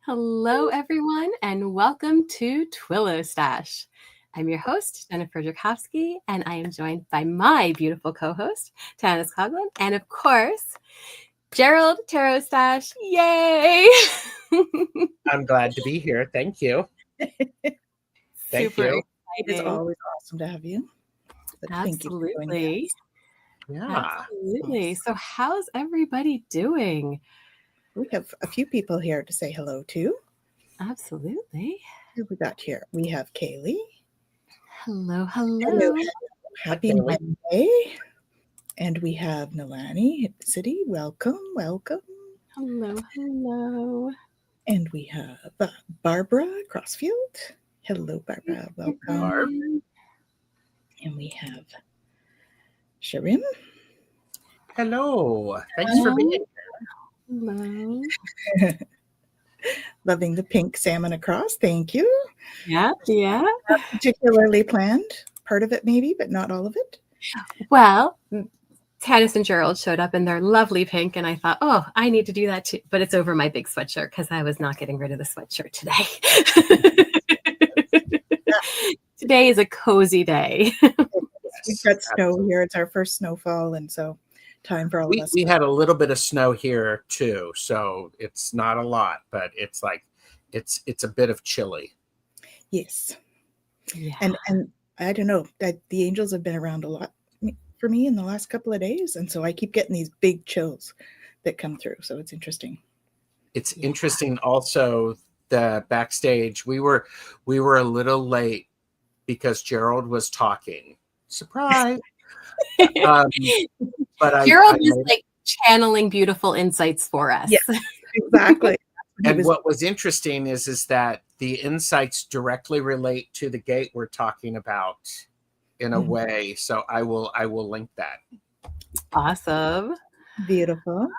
Hello, everyone, and welcome to TarotStache. I'm your host, Jennifer Jurkofsky, and I am joined by my beautiful co-host, Tanys, and of course, Gerald TarotStache. Yay! I'm glad to be here. Thank you. Thank you. It's always awesome to have you. Absolutely. Yeah. Absolutely. So how's everybody doing? We have a few people here to say hello to. Absolutely. Who we got here? We have Kaylee. Hello, hello. Happy Monday. And we have Nalani City. Welcome, welcome. Hello, hello. And we have Barbara Crossfield. Hello, Barbara. Welcome. Barb. And we have Sharim. Hello. Thanks for being here. Hello. Loving the pink salmon across. Thank you. Yeah. Not particularly planned. Part of it maybe, but not all of it. Well, Tanys and Gerald showed up in their lovely pink, and I thought, oh, I need to do that too. But it's over my big sweatshirt because I was not getting rid of the sweatshirt today. Today is a cozy day. We've got snow here. It's our first snowfall, and so time for all of us. We had a little bit of snow here too, so it's not a lot, but it's like it's a bit of chilly. Yes. Yeah. And I don't know, that the angels have been around a lot for me in the last couple of days, and so I keep getting these big chills that come through, so it's interesting. It's interesting also the backstage. We were a little late because Gerald was talking. Surprise. But Gerald was like channeling beautiful insights for us. Yes, exactly. And what was interesting is that the insights directly relate to the gate we're talking about in a way. So I will link that. Awesome. Beautiful.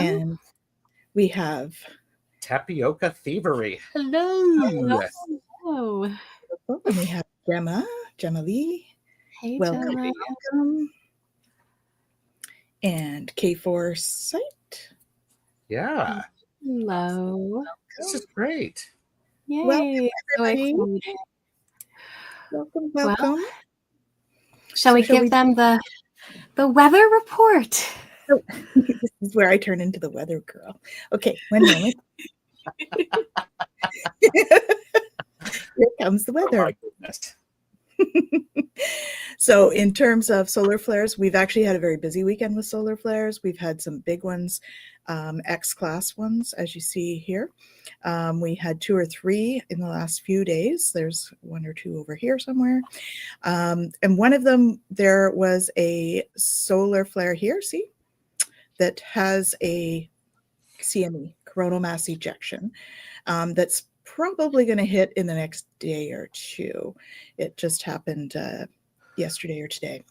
And we have Tapioca Thievery. Hello. Hello. And we have Gemma Lee. Hey, welcome. Gemma. Welcome. And K4 Site. Yeah. Hello. This is great. Yay. Welcome, everybody. Welcome. Welcome. Shall we give them the weather report? Oh, this is where I turn into the weather girl. Okay, one moment. Here comes the weather. Oh my goodness. So in terms of solar flares, we've actually had a very busy weekend with solar flares. We've had some big ones, X-class ones, as you see here. We had 2 or 3 in the last few days. There's 1 or 2 over here somewhere. And one of them, there was a solar flare here, see, that has a CME, coronal mass ejection, that's probably going to hit in the next day or 2. It just happened yesterday or today.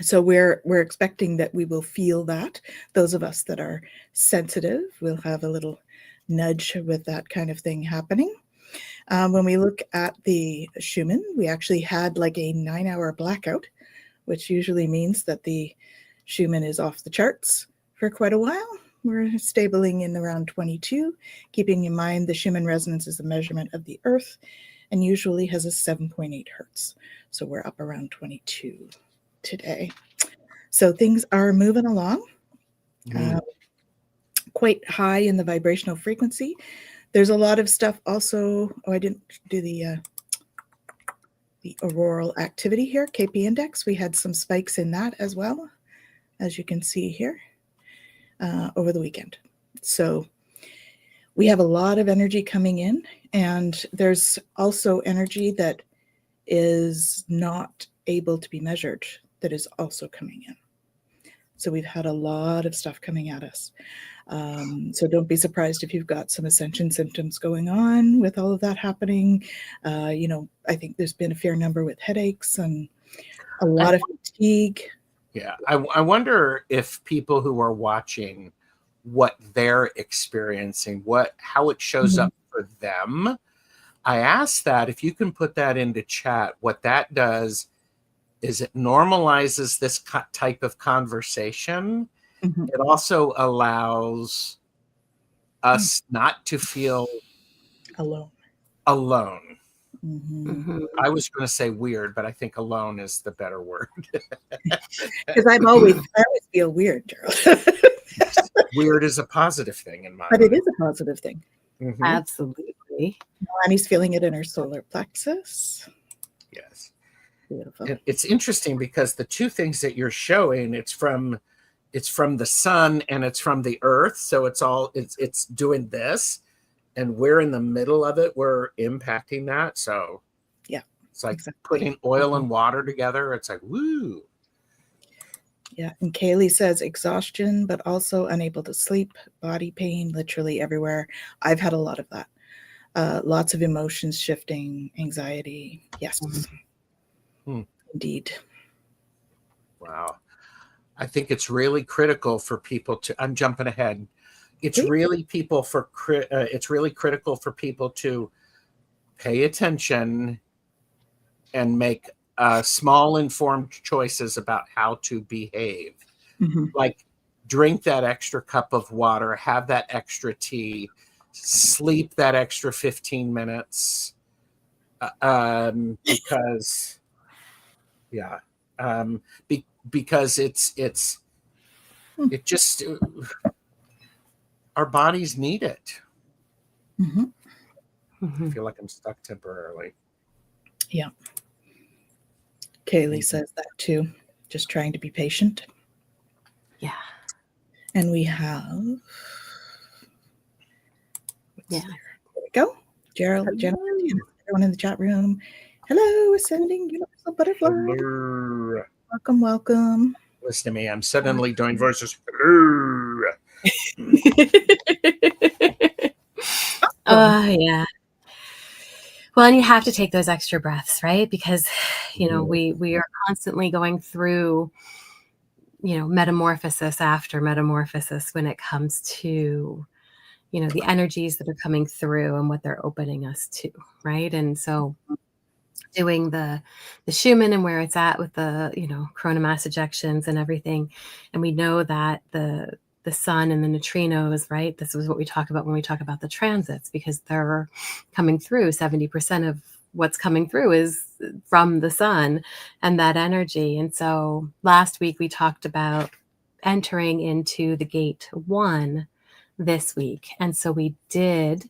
So we're expecting that we will feel that. Those of us that are sensitive will have a little nudge with that kind of thing happening. When we look at the Schumann, we actually had like a 9-hour blackout, which usually means that the Schumann is off the charts for quite a while. We're stabling in around 22, keeping in mind the Schumann resonance is a measurement of the Earth and usually has a 7.8 hertz. So we're up around 22 today. So things are moving along, quite high in the vibrational frequency. There's a lot of stuff also. Oh, I didn't do the auroral activity here, KP index. We had some spikes in that as well, as you can see here. Over the weekend. So we have a lot of energy coming in, and there's also energy that is not able to be measured that is also coming in. So we've had a lot of stuff coming at us. So don't be surprised if you've got some ascension symptoms going on with all of that happening. I think there's been a fair number with headaches and a lot of fatigue. Yeah, I wonder if people who are watching, what they're experiencing, how it shows up for them. I asked that if you can put that into chat. What that does is it normalizes this type of conversation. It also allows us not to feel alone. Alone. Mm-hmm. I was going to say weird, but I think alone is the better word. Because I always feel weird, Gerald. Weird is a positive thing in my But mind. it is a positive thing. Mm-hmm. Absolutely. Annie's feeling it in her solar plexus. Yes. Beautiful. It's interesting because the two things that you're showing, it's from the sun and it's from the earth. So it's doing this, and we're in the middle of it. We're impacting that. So yeah, it's like exactly. putting oil and water together. It's like, woo. Yeah. And Kaylee says exhaustion, but also unable to sleep, body pain, literally everywhere. I've had a lot of that. Lots of emotions shifting, anxiety. Yes. Indeed. Wow. I think it's really critical for people to, I'm jumping ahead. It's really critical for people to pay attention and make small informed choices about how to behave. Mm-hmm. Like drink that extra cup of water, have that extra tea, sleep that extra 15 minutes. Because because it just, our bodies need it. Mm-hmm. I feel like I'm stuck temporarily. Yeah. Kaylee says that too. Just trying to be patient. Yeah. And we have. Yeah. There we go. Gerald, Jennifer, everyone in the chat room. Hello, Ascending Universal Butterfly. Hello. Welcome, welcome. Listen to me. I'm suddenly doing voices. Hello. Yeah. Well, and you have to take those extra breaths, right? Because, we are constantly going through, metamorphosis after metamorphosis when it comes to, the energies that are coming through and what they're opening us to, right? And so doing the Schumann and where it's at with the, corona mass ejections and everything. And we know that the sun and the neutrinos, right? This is what we talk about when we talk about the transits, because they're coming through. 70% of what's coming through is from the sun and that energy. And so last week we talked about entering into the gate 1 this week. And so we did.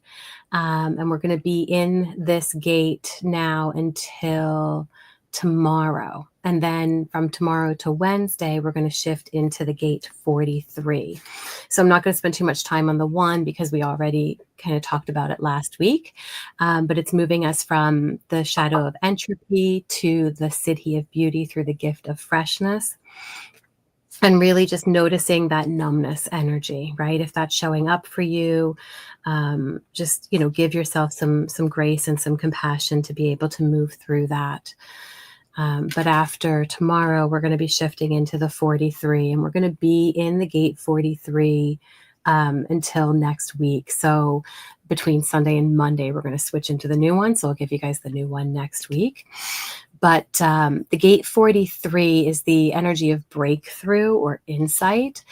And we're going to be in this gate now until tomorrow. And then from tomorrow to Wednesday, we're going to shift into the gate 43. So I'm not going to spend too much time on the 1 because we already kind of talked about it last week. But it's moving us from the shadow of entropy to the Siddhi of beauty through the gift of freshness. And really just noticing that numbness energy, right? If that's showing up for you, just, give yourself some grace and some compassion to be able to move through that. But after tomorrow, we're going to be shifting into the 43, and we're going to be in the gate 43 until next week. So between Sunday and Monday, we're going to switch into the new one. So I'll give you guys the new one next week. But the gate 43 is the energy of breakthrough or insight.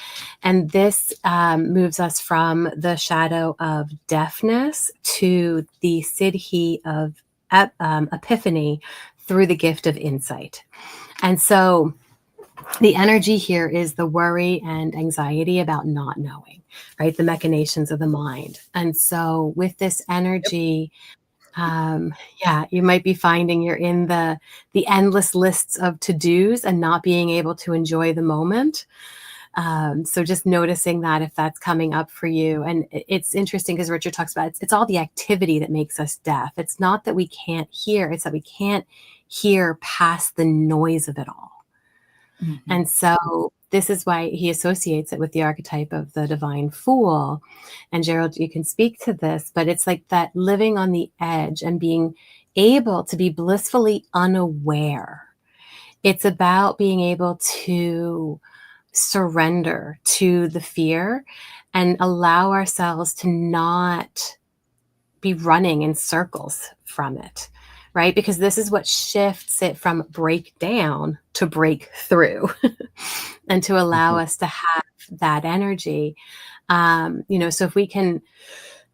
And this moves us from the shadow of deafness to the Siddhi of epiphany through the gift of insight. And so the energy here is the worry and anxiety about not knowing, right? The machinations of the mind. And so with this energy, you might be finding you're in the endless lists of to-dos and not being able to enjoy the moment. So just noticing that if that's coming up for you. And it's interesting because Richard talks about it's all the activity that makes us deaf. It's not that we can't hear, it's that we can't hear past the noise of it all. Mm-hmm. And so this is why he associates it with the archetype of the divine fool. And Gerald, you can speak to this, but it's like that living on the edge and being able to be blissfully unaware. It's about being able to surrender to the fear and allow ourselves to not be running in circles from it. Right? Because this is what shifts it from breakdown to breakthrough and to allow us to have that energy. So if we can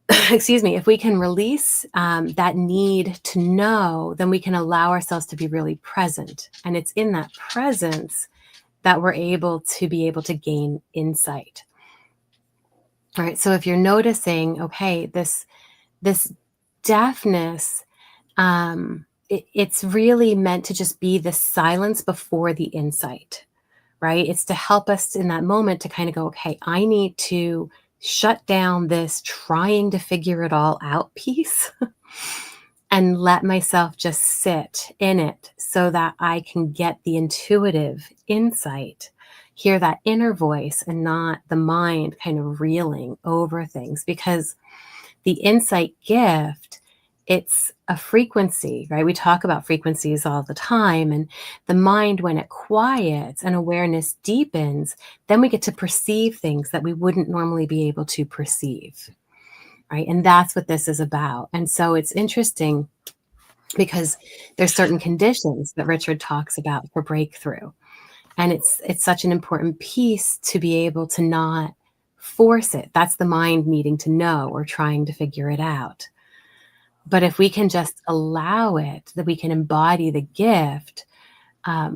excuse me, if we can release that need to know, then we can allow ourselves to be really present. And it's in that presence that we're able to gain insight. All right. So if you're noticing, okay, this deafness, it's really meant to just be the silence before the insight, right? It's to help us in that moment to kind of go, okay, I need to shut down this trying to figure it all out piece and let myself just sit in it so that I can get the intuitive insight, hear that inner voice and not the mind kind of reeling over things. Because the insight gift, it's a frequency, right? We talk about frequencies all the time. And the mind, when it quiets and awareness deepens, then we get to perceive things that we wouldn't normally be able to perceive, right? And that's what this is about. And so it's interesting because there's certain conditions that Richard talks about for breakthrough. And it's such an important piece to be able to not force it. That's the mind needing to know or trying to figure it out. But if we can just allow it, that we can embody the gift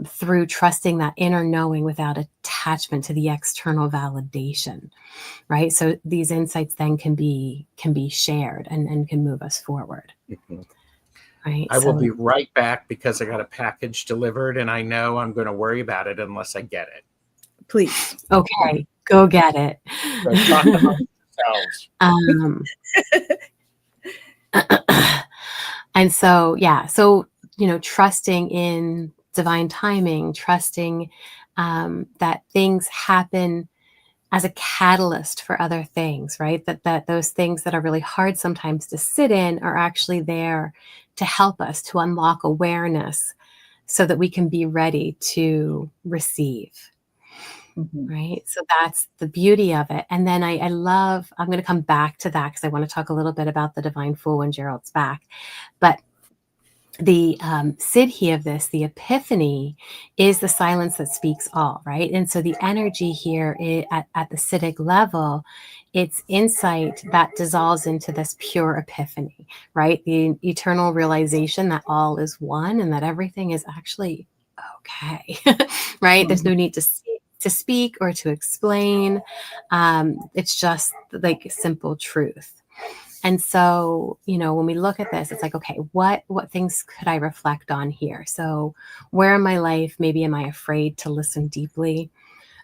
through trusting that inner knowing without attachment to the external validation, right? So these insights then can be shared and can move us forward. Mm-hmm. Right. I will be right back because I got a package delivered and I know I'm going to worry about it unless I get it. Please. Okay, go get it. So talk amongst yourselves. And so, yeah, so, trusting in divine timing, trusting that things happen as a catalyst for other things, right? That those things that are really hard sometimes to sit in are actually there to help us to unlock awareness so that we can be ready to receive. Mm-hmm. Right. So that's the beauty of it. And then I'm going to come back to that because I want to talk a little bit about the divine fool when Gerald's back. But the siddhi of this, the epiphany, is the silence that speaks all, right? And so the energy here at the siddhic level, it's insight that dissolves into this pure epiphany, right? The eternal realization that all is one and that everything is actually okay, right? There's no need to speak or to explain. It's just like simple truth. And so, when we look at this, it's like, okay, what things could I reflect on here? So where in my life, maybe am I afraid to listen deeply?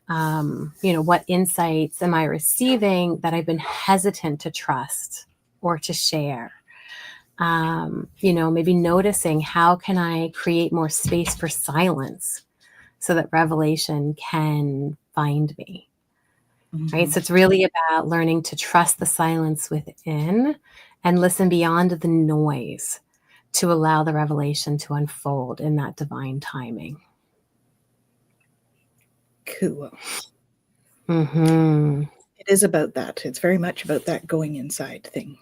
What insights am I receiving that I've been hesitant to trust or to share? Maybe noticing how can I create more space for silence so that revelation can find me. Mm-hmm. Right. So it's really about learning to trust the silence within and listen beyond the noise to allow the revelation to unfold in that divine timing. Cool. Mm-hmm. It is about that. It's very much about that going inside thing.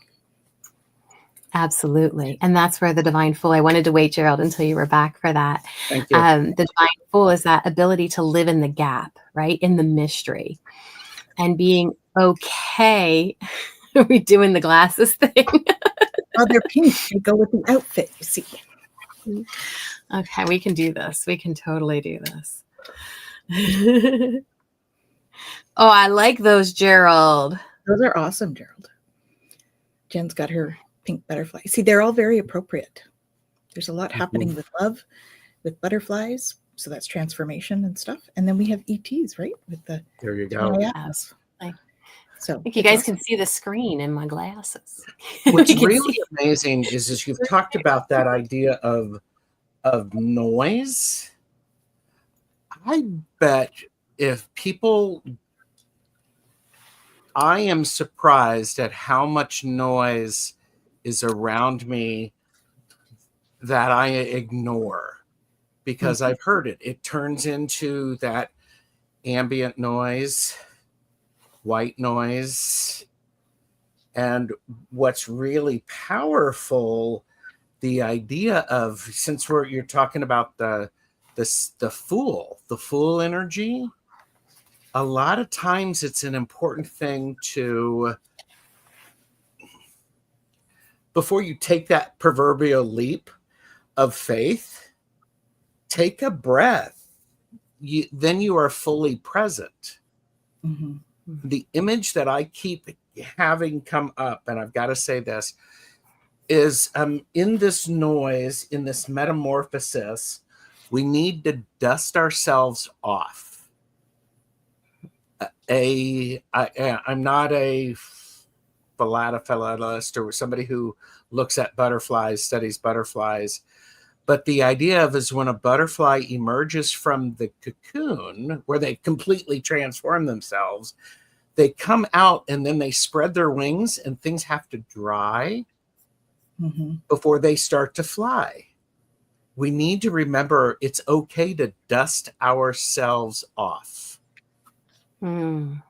Absolutely. And that's where the divine fool, I wanted to wait, Gerald, until you were back for that. Thank you. The divine fool is that ability to live in the gap, right? In the mystery and being okay. Are we doing the glasses thing? Oh, they're pink. They go with the outfit, you see. Okay, we can do this. We can totally do this. Oh, I like those, Gerald. Those are awesome, Gerald. Jen's got her pink butterfly. See, they're all very appropriate. There's a lot happening with love, with butterflies. So that's transformation and stuff. And then we have ETs, right? With the there you go. So I think you guys can see the screen in my glasses. What's really amazing is you've talked about that idea of noise. I bet if people, I am surprised at how much noise is around me that I ignore because I've heard it. It turns into that ambient noise, white noise. And what's really powerful, the idea of, since you're talking about the fool energy, a lot of times it's an important thing to before you take that proverbial leap of faith, take a breath. Then you are fully present. Mm-hmm. The image that I keep having come up, and I've got to say this, is in this noise, in this metamorphosis, we need to dust ourselves off. I'm not a philatelist or somebody who looks at butterflies, studies butterflies, but the idea of is when a butterfly emerges from the cocoon where they completely transform themselves, they come out and then they spread their wings and things have to dry before they start to fly. We need to remember it's okay to dust ourselves off. And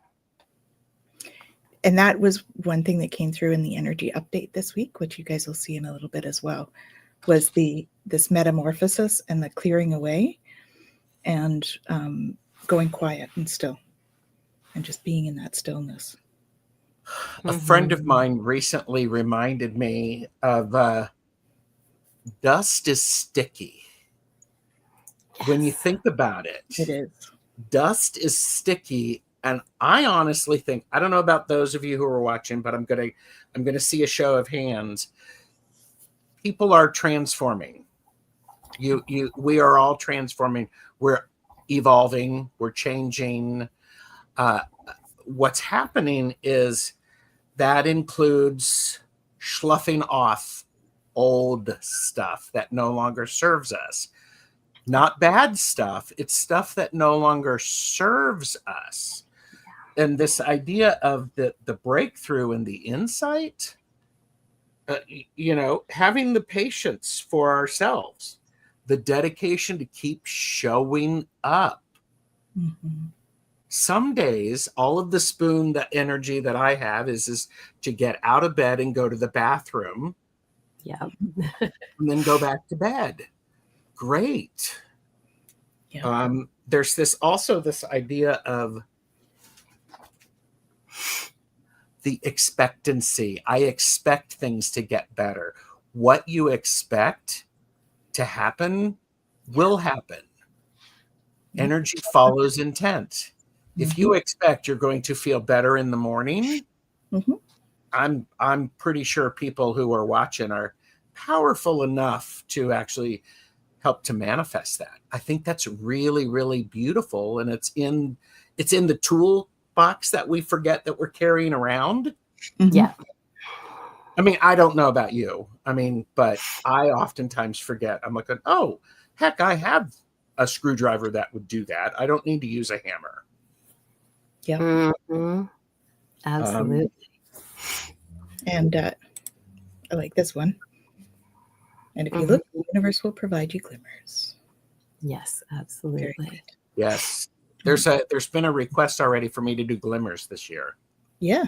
that was one thing that came through in the energy update this week, which you guys will see in a little bit as well, was this metamorphosis and the clearing away and going quiet and still and just being in that stillness. A friend of mine recently reminded me of dust is sticky. Yes. When you think about it, it is. Dust is sticky. And I honestly think, I don't know about those of you who are watching, but I'm gonna see a show of hands. People are transforming. We are all transforming. We're evolving. We're changing. What's happening is that includes sloughing off old stuff that no longer serves us. Not bad stuff. It's stuff that no longer serves us. And this idea of the breakthrough and the insight, having the patience for ourselves, the dedication to keep showing up. Some days, all of the spoon, the energy that I have is to get out of bed and go to the bathroom. Yeah. And then go back to bed. Great. Yeah. There's this idea of the expectancy. I expect things to get better. What you expect to happen will happen. Energy follows intent. If you expect you're going to feel better in the morning, I'm pretty sure people who are watching are powerful enough to actually help to manifest that. I think that's really, really beautiful. And it's in the toolbox that we forget that we're carrying around. Yeah. I mean, I don't know about you. But I oftentimes forget. I'm like, oh, heck, I have a screwdriver that would do that. I don't need to use a hammer. Yeah. Absolutely. And I like this one. And if you look, the universe will provide you glimmers. Yes, absolutely. Yes. There's been a request already for me to do glimmers this year. Yeah.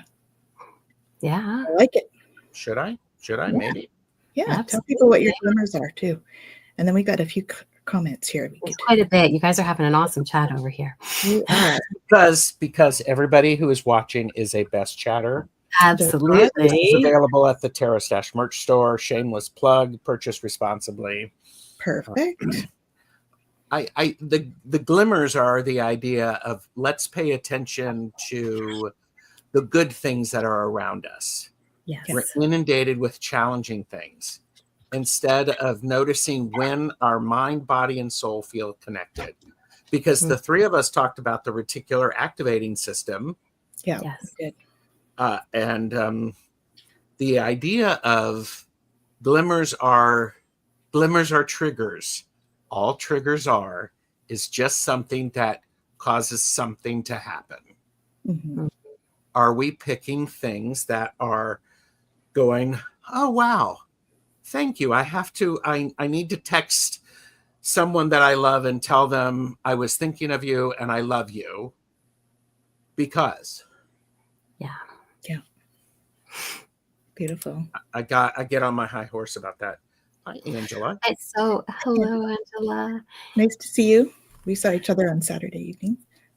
Yeah. I like it. Should I? Yeah. Maybe. Yeah. Absolutely. Tell people what your glimmers are too. And then we got a few comments here. It's quite a bit. You guys are having an awesome chat over here. We are. Because everybody who is watching is a best chatter. Absolutely. It's available at the TarotStache merch store. Shameless plug. Purchase responsibly. Perfect. The glimmers are the idea of let's pay attention to the good things that are around us. Yes. We're inundated with challenging things. Instead of noticing when our mind, body, and soul feel connected. Because the three of us talked about the reticular activating system. Yeah. Yes. And the idea of glimmers are triggers. All triggers is just something that causes something to happen. Are we picking things that are going, oh, wow, thank you. I need to text someone that I love and tell them I was thinking of you and I love you because. Yeah. Beautiful. I get on my high horse about that. Hi, Angela. Hello, Angela. Nice to see you. We saw each other on Saturday evening.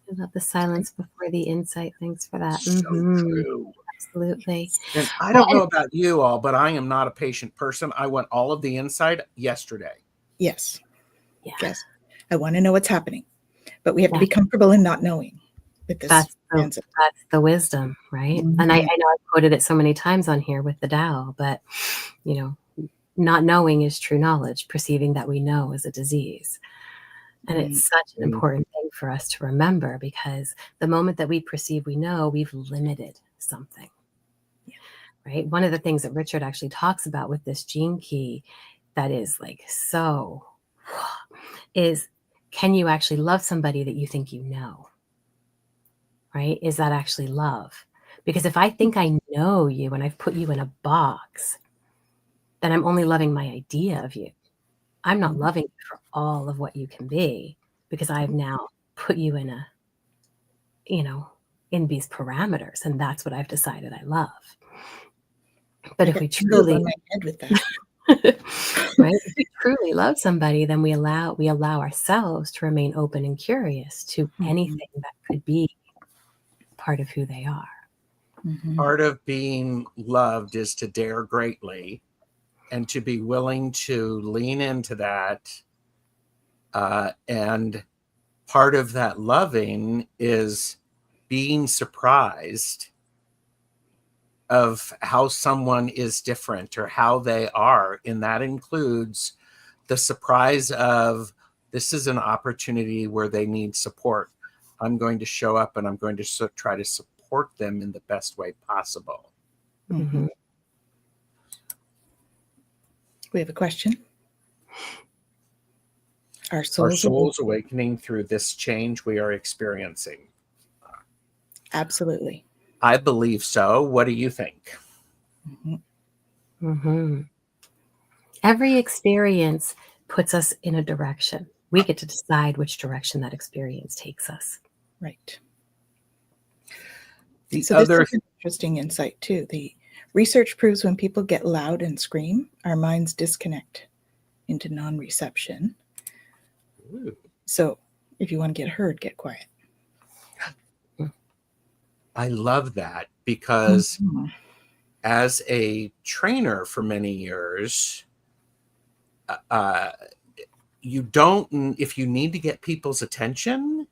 I love the silence before the insight. Thanks for that. So true. Absolutely. And I Well, don't know about you all, but I am not a patient person. I want all of the inside yesterday. Yes. yeah, Yes. I want to know what's happening, but we have to yeah, be comfortable in not knowing with this that's transit. the wisdom, right? And I know I've quoted it so many times on here with the Tao, but you know, not knowing is true knowledge. Perceiving that we know is a disease. And it's such an important thing for us to remember, because the moment that we perceive we know, we've limited something. Right? One of the things that Richard actually talks about with this gene key that is like so is, can you actually love somebody that you think you know? Right? Is that actually love? Because if I think I know you and I've put you in a box, then I'm only loving my idea of you. I'm not loving you for all of what you can be, because I've now put you in a, in these parameters, and that's what I've decided I love. But if we truly on my head with that. right, if we truly love somebody, then we allow ourselves to remain open and curious to anything that could be part of who they are. Part of being loved is to dare greatly and to be willing to lean into that. And part of that loving is being surprised of how someone is different or how they are. And that includes the surprise of, this is an opportunity where they need support. I'm going to show up and I'm going to try to support them in the best way possible. We have a question. Are Are souls souls awakening through this change we are experiencing? Absolutely. I believe so. What do you think? Every experience puts us in a direction. We get to decide which direction that experience takes us. Right. The So other this is an interesting insight too. The research proves when people get loud and scream, our minds disconnect into non-reception. So if you want to get heard, get quiet. I love that, because as a trainer for many years, you don't, if you need to get people's attention,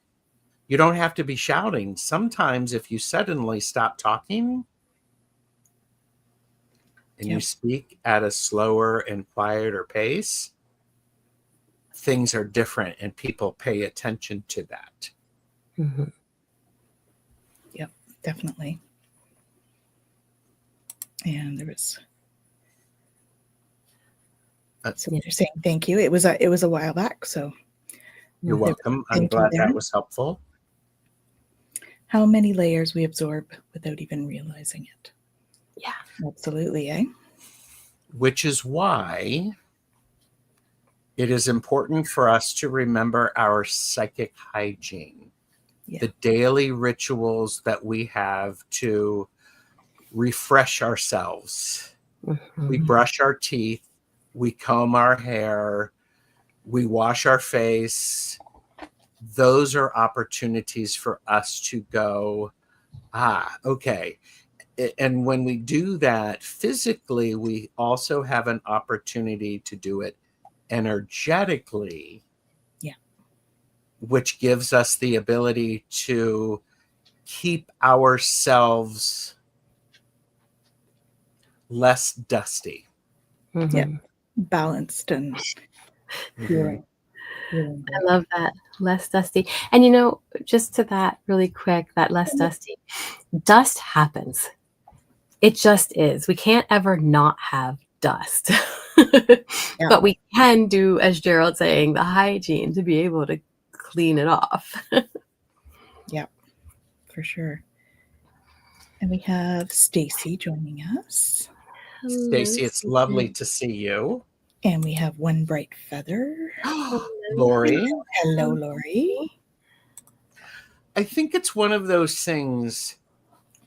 you don't have to be shouting. Sometimes if you suddenly stop talking and you speak at a slower and quieter pace, things are different and people pay attention to that. Yep, definitely. And there was so they're saying thank you. It was a while back, so you're welcome. I'm glad that was helpful. How many layers we absorb without even realizing it. Yeah, absolutely, eh? Which is why it is important for us to remember our psychic hygiene, the daily rituals that we have to refresh ourselves. We brush our teeth, we comb our hair, we wash our face. Those are opportunities for us to go, okay. And when we do that physically, we also have an opportunity to do it energetically, which gives us the ability to keep ourselves less dusty. Balanced and I love that. Less dusty. And just to that really quick, that less dusty, dust happens. It just is. We can't ever not have dust. But we can do, as Gerald's saying, the hygiene to be able to clean it off. Yeah, for sure. And we have Stacy joining us. Stacy, it's lovely to see you. And we have One Bright Feather. Lori. Hello, Lori. I think it's one of those things,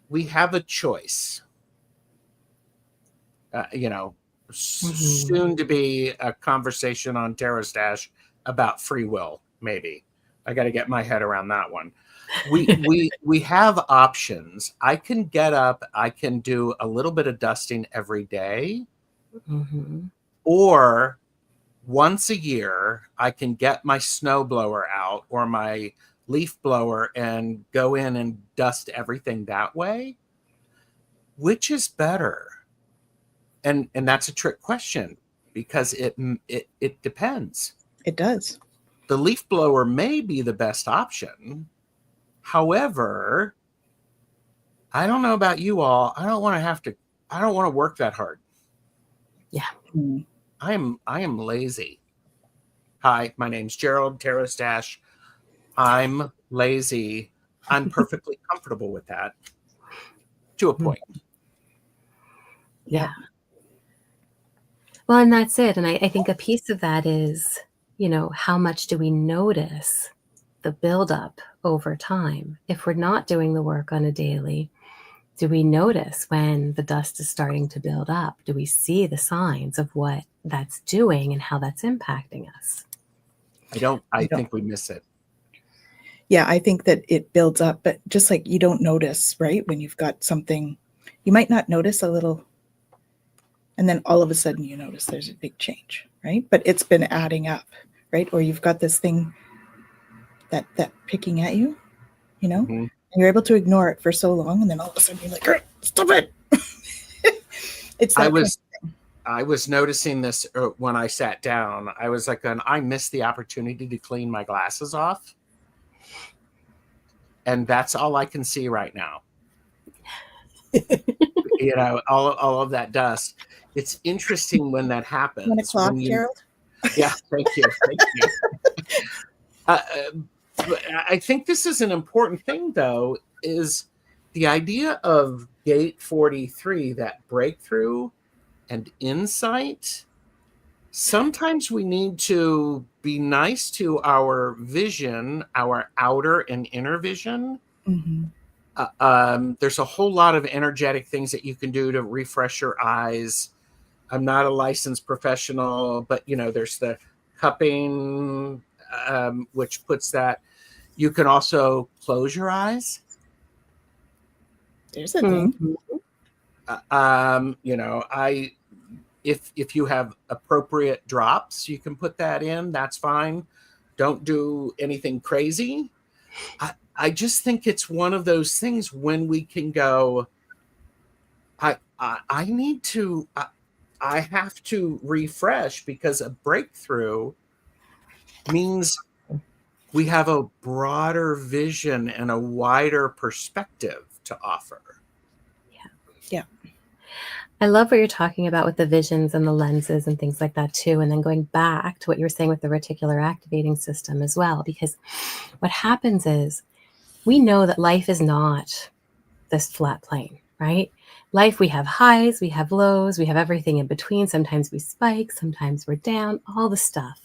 we have a choice. Soon to be a conversation on TarotStache about free will, maybe. I got to get my head around that one. we have options. I can get up, I can do a little bit of dusting every day, or once a year I can get my snow blower out or my leaf blower and go in and dust everything that way. Which is better? And that's a trick question, because it depends. It does. The leaf blower may be the best option. However, I don't know about you all. I don't want to work that hard. Yeah. I am lazy. Hi, my name's Gerald, TarotStache. I'm lazy. I'm perfectly comfortable with that to a point. Yeah. Well, and that's it. And I think a piece of that is, how much do we notice the buildup over time? If we're not doing the work on a daily, do we notice when the dust is starting to build up? Do we see the signs of what that's doing and how that's impacting us? I think we miss it. Yeah, I think that it builds up, but just like you don't notice, right? When you've got something, you might not notice a little, and then all of a sudden you notice there's a big change, right? But it's been adding up, right? Or you've got this thing that picking at you, and you're able to ignore it for so long, and then all of a sudden you're like, stop it. It's that I was noticing this when I sat down. I was like, I missed the opportunity to clean my glasses off. And that's all I can see right now. All of that dust. It's interesting when that happens. You want to clap, Gerald? Yeah, thank you. I think this is an important thing, though, is the idea of gate 43, that breakthrough and insight. Sometimes we need to be nice to our vision, our outer and inner vision. There's a whole lot of energetic things that you can do to refresh your eyes. I'm not a licensed professional, but there's the cupping, which puts that. You can also close your eyes. There's a thing. If you have appropriate drops, you can put that in. That's fine. Don't do anything crazy. I just think it's one of those things when we can go, I have to refresh, because a breakthrough means we have a broader vision and a wider perspective to offer. Yeah. I love what you're talking about with the visions and the lenses and things like that too. And then going back to what you were saying with the reticular activating system as well, because what happens is we know that life is not this flat plane, right? Life, we have highs, we have lows, we have everything in between. Sometimes we spike, sometimes we're down, all the stuff.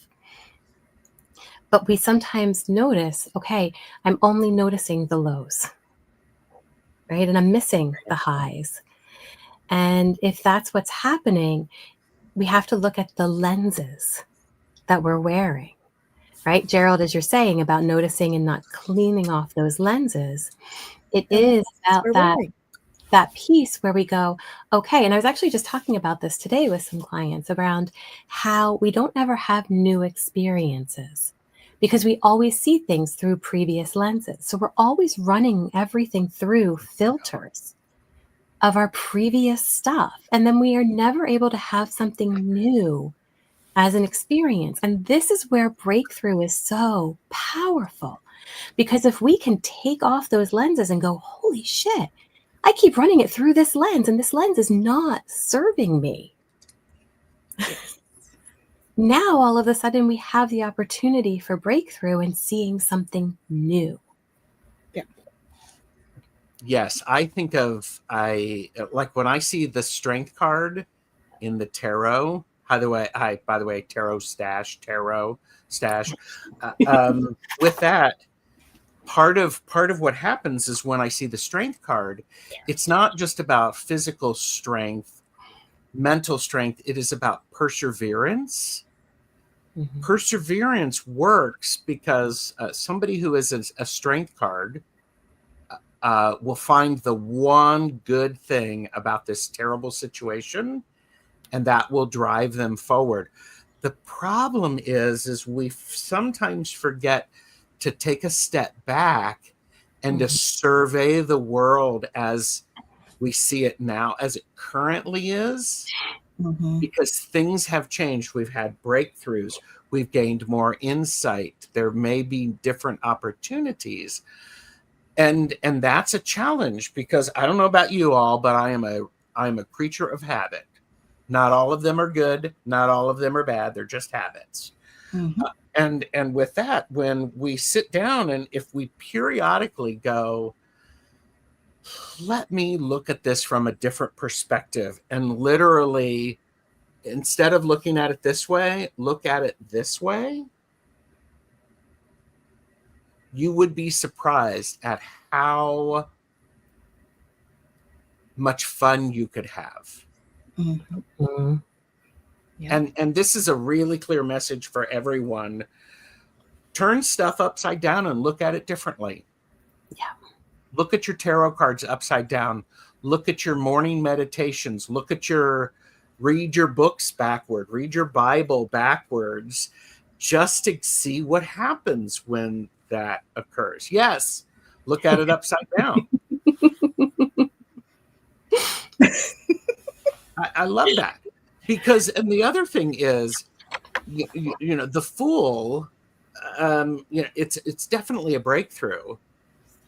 But we sometimes notice, okay, I'm only noticing the lows, right? And I'm missing the highs. And if that's what's happening, we have to look at the lenses that we're wearing, right? Gerald, as you're saying about noticing and not cleaning off those lenses, it is about that piece where we go, okay. And I was actually just talking about this today with some clients around how we don't ever have new experiences because we always see things through previous lenses. So we're always running everything through filters of our previous stuff. And then we are never able to have something new as an experience. And this is where breakthrough is so powerful, because if we can take off those lenses and go, holy shit, I keep running it through this lens and this lens is not serving me. Now, all of a sudden, we have the opportunity for breakthrough and seeing something new. Yes, I think like when I see the strength card in the tarot. By the way, TarotStache. With that, part of what happens is when I see the strength card, it's not just about physical strength, mental strength. It is about perseverance. Perseverance works because somebody who is a strength card will find the one good thing about this terrible situation, and that will drive them forward. The problem is we sometimes forget to take a step back and to survey the world as we see it now, as it currently is, because things have changed. We've had breakthroughs. We've gained more insight. There may be different opportunities. And that's a challenge, because I don't know about you all, but I'm a creature of habit. Not all of them are good. Not all of them are bad. They're just habits. And with that, when we sit down and if we periodically go, let me look at this from a different perspective, and literally, instead of looking at it this way, look at it this way, you would be surprised at how much fun you could have. Yeah. And this is a really clear message for everyone. Turn stuff upside down and look at it differently. Yeah. Look at your tarot cards upside down. Look at your morning meditations. Read your books backward. Read your Bible backwards, just to see what happens when that occurs. Yes, look at it upside down. I love that. Because, and the other thing is, you know, the Fool, it's definitely a breakthrough.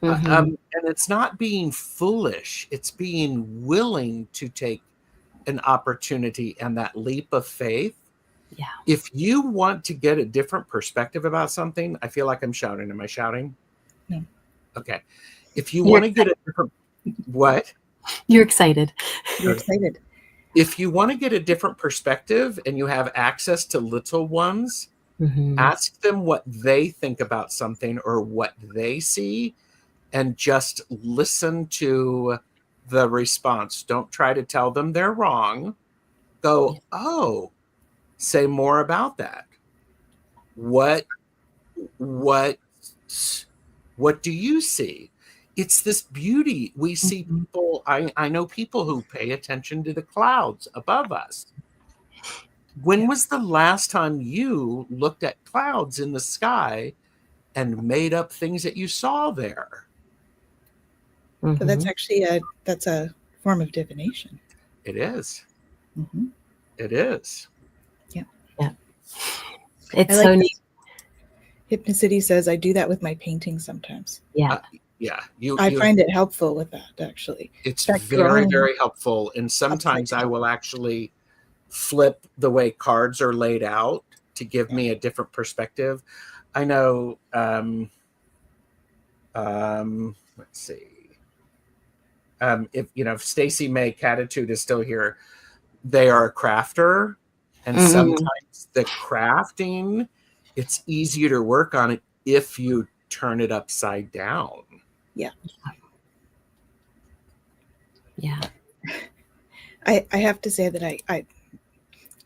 And it's not being foolish. It's being willing to take an opportunity and that leap of faith. Yeah. If you want to get a different perspective about something, I feel like I'm shouting. Am I shouting? No. Okay. If you want to get a different, what? You're excited. You're excited. If you want to get a different perspective and you have access to little ones, ask them what they think about something or what they see, and just listen to the response. Don't try to tell them they're wrong. Go, oh, say more about that. What do you see? It's this beauty. We see people, I know people who pay attention to the clouds above us. When was the last time you looked at clouds in the sky and made up things that you saw there? So that's actually that's a form of divination. It is. It is. Yeah. Yeah. It's so neat. Hypnocity says I do that with my painting sometimes. Yeah. Yeah. I find it helpful with that, actually. It's very, very helpful. And sometimes I will actually flip the way cards are laid out to give me a different perspective. I know, let's see. If Stacey May Catitude is still here, they are a crafter, and sometimes the crafting, it's easier to work on it if you turn it upside down. Yeah. Yeah. I have to say that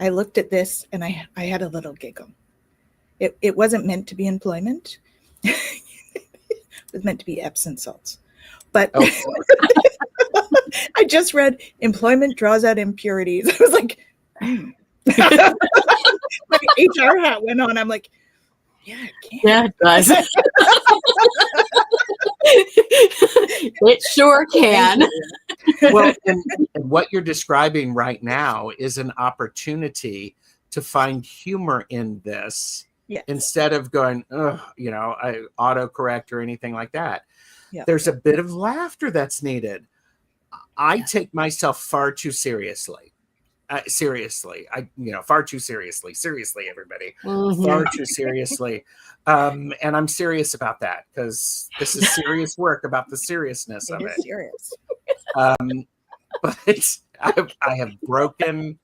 I looked at this and I had a little giggle. It wasn't meant to be employment. It was meant to be Epsom salts. But I just read employment draws out impurities. I was like, my HR hat went on. I'm like, yeah, it can. Yeah, it does. It sure can. Well, and what you're describing right now is an opportunity to find humor in this, instead of going, I autocorrect or anything like that. Yeah. There's a bit of laughter that's needed. I take myself far too seriously. Far too seriously. Seriously, everybody. Far too seriously. And I'm serious about that, because this is serious work about the seriousness of it. Serious. But I have broken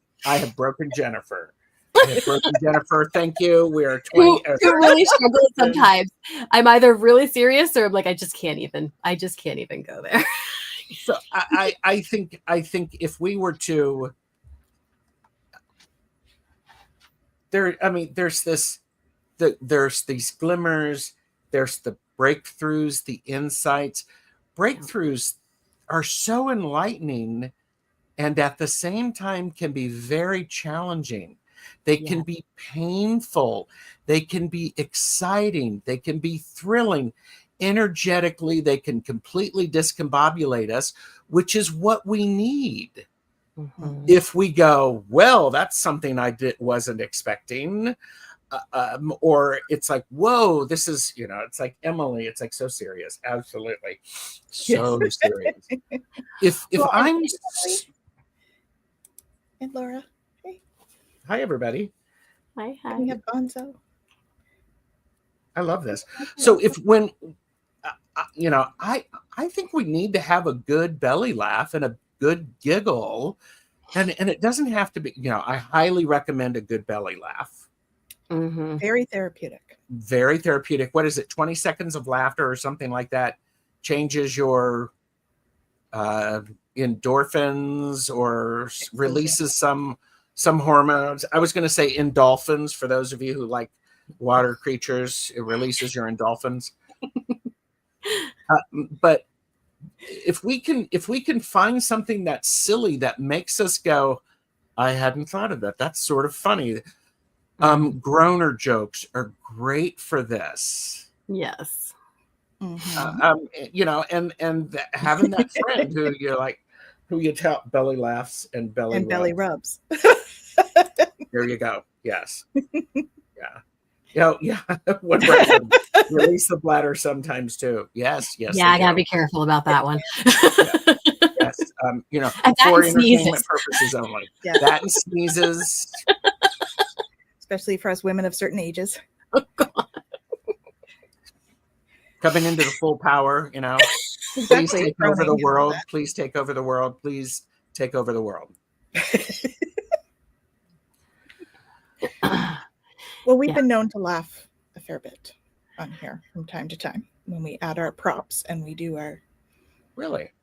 Jennifer. Jennifer, thank you. We are 20. You really struggle sometimes. I'm either really serious or I'm like, I just can't even go there. So I think if we were to, there's these glimmers, there's the breakthroughs, the insights. breakthroughs are so enlightening, and at the same time can be very challenging. They can be painful. They can be exciting. They can be thrilling. Energetically, they can completely discombobulate us, which is what we need. If we go, well, that's something I wasn't expecting. Or it's like, whoa, this is, it's like, Emily, it's like so serious. Absolutely. So serious. If I'm... And Laura. Hey. Hi, everybody. Hi. We have Bonzo. I love this. So I think we need to have a good belly laugh and a good giggle. And it doesn't have to be, I highly recommend a good belly laugh. Very therapeutic. Very therapeutic. What is it? 20 seconds of laughter or something like that changes your endorphins or releases some hormones. I was going to say endorphins for those of you who like water creatures. It releases your endorphins. But if we can find something that's silly that makes us go, I hadn't thought of that. That's sort of funny. Groaner jokes are great for this. Yes. And having that friend who you're like, who you tell belly laughs and belly rubs. There you go. Yes. Yeah. One person release the bladder sometimes too. Yes. Yeah, I gotta be careful about that one. Yes. And for that entertainment purposes only. Yeah. That and sneezes. Especially for us women of certain ages. Oh, God. Coming into the full power, Exactly. Please take over the world. Please take over the world. Please take over the world. Well, we've been known to laugh a fair bit on here from time to time when we add our props and we do our... Really?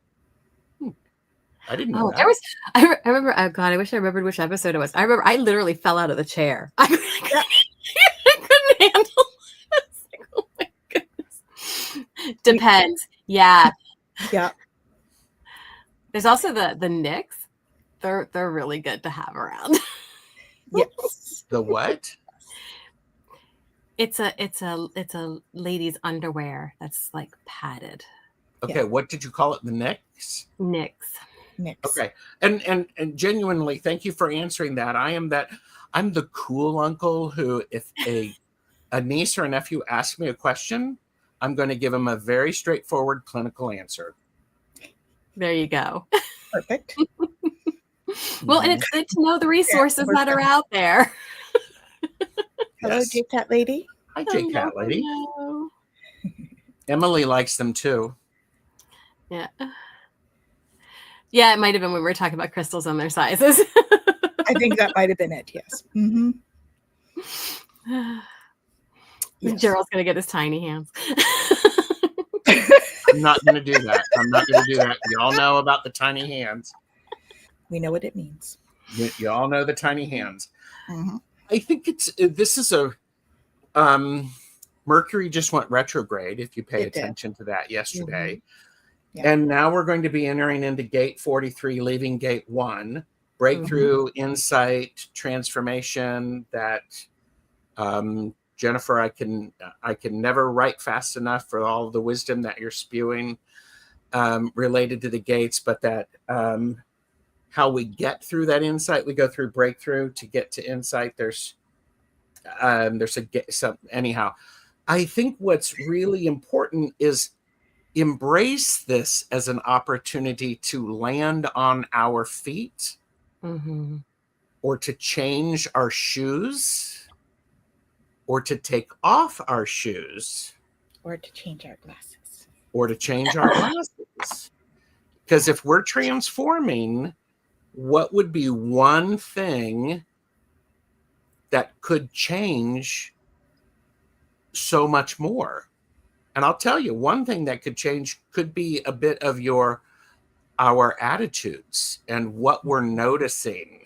I didn't know that. There was. I remember. Oh God, I wish I remembered which episode it was. I remember I literally fell out of the chair. I couldn't handle this. Oh my goodness. Depends. Yeah. Yeah. There's also the Nicks. They're really good to have around. Yes. The what? It's a lady's underwear that's like padded. Okay, what did you call it? The Nicks? Nicks. Okay. And genuinely, thank you for answering that. I'm the cool uncle who, if a niece or a nephew asks me a question, I'm going to give them a very straightforward clinical answer. There you go. Perfect. Well, and it's good to know the resources that are out there. Hello, Yes. J-Cat lady. Hi, J-Cat lady. Hello. Emily likes them too. Yeah. Yeah, it might have been when we were talking about crystals and their sizes. I think that might have been it, yes. Mm-hmm. Yes. Gerald's going to get his tiny hands. I'm not going to do that. You all know about the tiny hands. We know what it means. You all know the tiny hands. Mm-hmm. I think this is a Mercury just went retrograde, if you pay attention to that yesterday. Mm-hmm. Yeah. And now we're going to be entering into gate 43, leaving gate 1. Breakthrough, insight, transformation. That Jennifer, I can never write fast enough for all the wisdom that you're spewing related to the gates, but that how we get through that insight, we go through breakthrough to get to insight. Anyhow, I think what's really important is embrace this as an opportunity to land on our feet, or to change our shoes, or to take off our shoes, or to change our glasses. Because if we're transforming, what would be one thing that could change so much more? And I'll tell you, one thing that could change could be a bit of our attitudes and what we're noticing.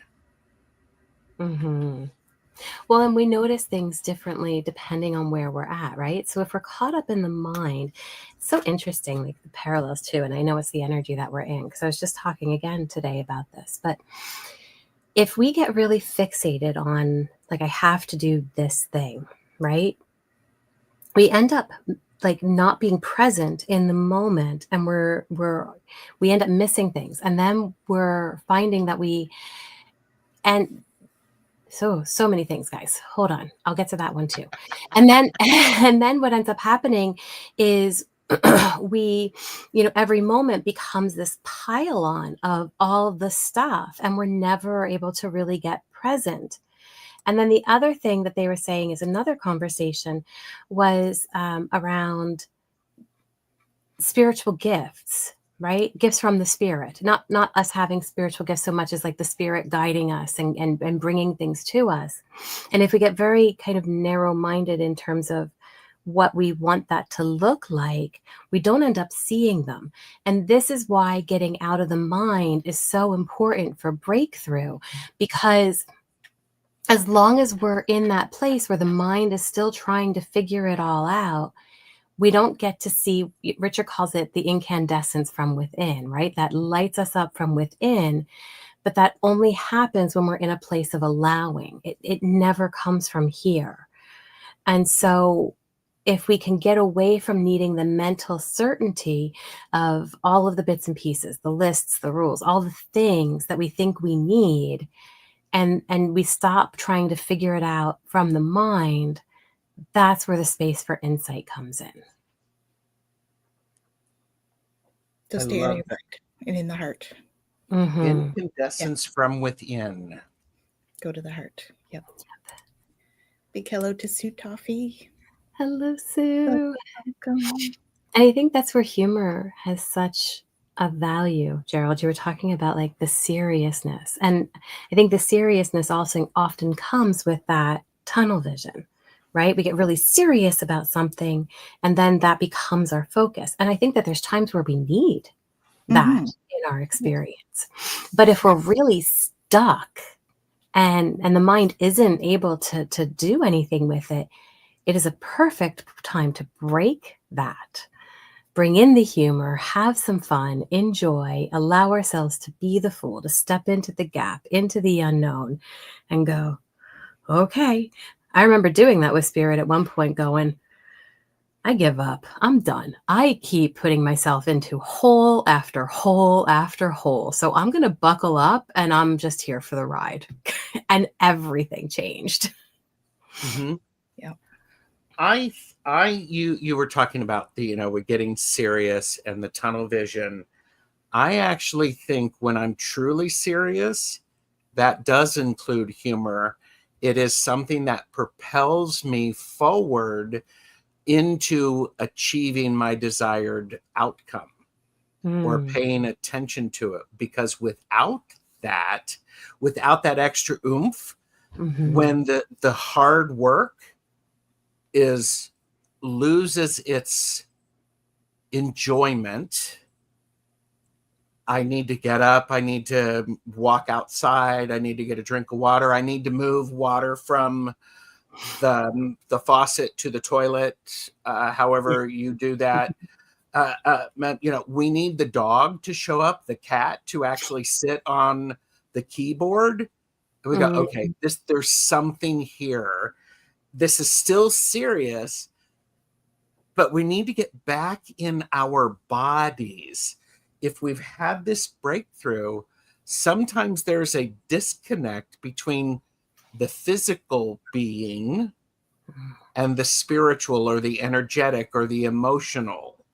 Well, and we notice things differently depending on where we're at, right? So if we're caught up in the mind, it's so interesting, like the parallels too. And I know it's the energy that we're in, because I was just talking again today about this. But if we get really fixated on, like, I have to do this thing, right? We end up like not being present in the moment, and we end up missing things. And then we're finding that and so many things, guys. Hold on. I'll get to that one too. And then and then what ends up happening is we, every moment becomes this pile on of all the stuff, and we're never able to really get present. And then the other thing that they were saying is another conversation was around spiritual gifts, right? Gifts from the spirit, not us having spiritual gifts so much as like the spirit guiding us and bringing things to us. And if we get very kind of narrow-minded in terms of what we want that to look like, we don't end up seeing them. And this is why getting out of the mind is so important for breakthrough, because as long as we're in that place where the mind is still trying to figure it all out, we don't get to see, Richard calls it the incandescence from within, right? That lights us up from within, but that only happens when we're in a place of allowing. It never comes from here. And so if we can get away from needing the mental certainty of all of the bits and pieces, the lists, the rules, all the things that we think we need, and we stop trying to figure it out from the mind, that's where the space for insight comes in. To stay in your mind and in the heart. Mm-hmm. Incandescence from within. Go to the heart. Yep. Big hello to Sue Toffee. Hello, Sue. Welcome. And I think that's where humor has such a value, Gerald. You were talking about like the seriousness. And I think the seriousness also often comes with that tunnel vision, right? We get really serious about something, and then that becomes our focus. And I think that there's times where we need that in our experience. But if we're really stuck and the mind isn't able to do anything with it, it is a perfect time to break that. Bring in the humor, have some fun, enjoy, allow ourselves to be the fool, to step into the gap, into the unknown, and go, okay. I remember doing that with spirit at one point, going, I give up. I'm done. I keep putting myself into hole after hole after hole. So I'm going to buckle up, and I'm just here for the ride. And everything changed. Mm-hmm. Yeah. You were talking about we're getting serious and the tunnel vision. I actually think when I'm truly serious, that does include humor. It is something that propels me forward into achieving my desired outcome or paying attention to it. Because without that extra oomph, when the hard work loses its enjoyment, I need to get up, I need to walk outside, I need to get a drink of water, I need to move water from the faucet to the toilet, however you do that. We need the dog to show up, the cat to actually sit on the keyboard. And we go, okay, there's something here. This is still serious, but we need to get back in our bodies. If we've had this breakthrough, sometimes there's a disconnect between the physical being and the spiritual or the energetic or the emotional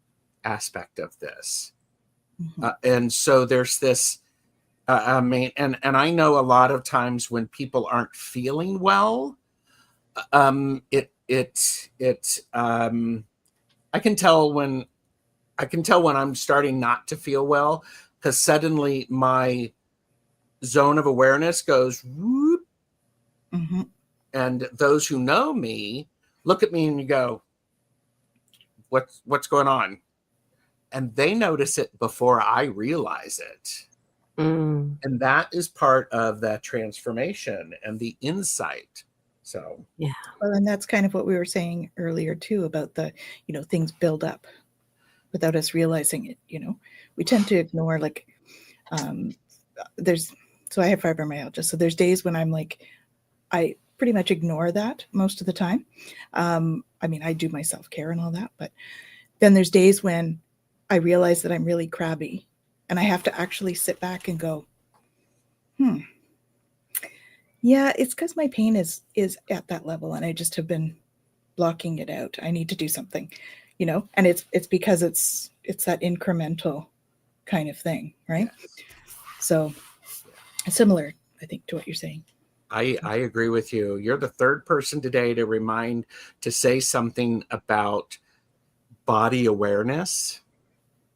aspect of this. And so there's this, and I know a lot of times when people aren't feeling well, I can tell when I'm starting not to feel well, because suddenly my zone of awareness goes whoop. And those who know me look at me and you go, what's going on? And they notice it before I realize it. And that is part of that transformation and the insight So Yeah. Well, and that's kind of what we were saying earlier too about the, things build up without us realizing it. We tend to ignore like, so I have fibromyalgia. So there's days when I'm like, I pretty much ignore that most of the time. I mean, I do my self-care and all that, but then there's days when I realize that I'm really crabby and I have to actually sit back and go, yeah, it's because my pain is at that level and I just have been blocking it out. I need to do something, and it's because it's that incremental kind of thing, right? So similar, I think, to what you're saying. I agree with you. You're the third person today to say something about body awareness.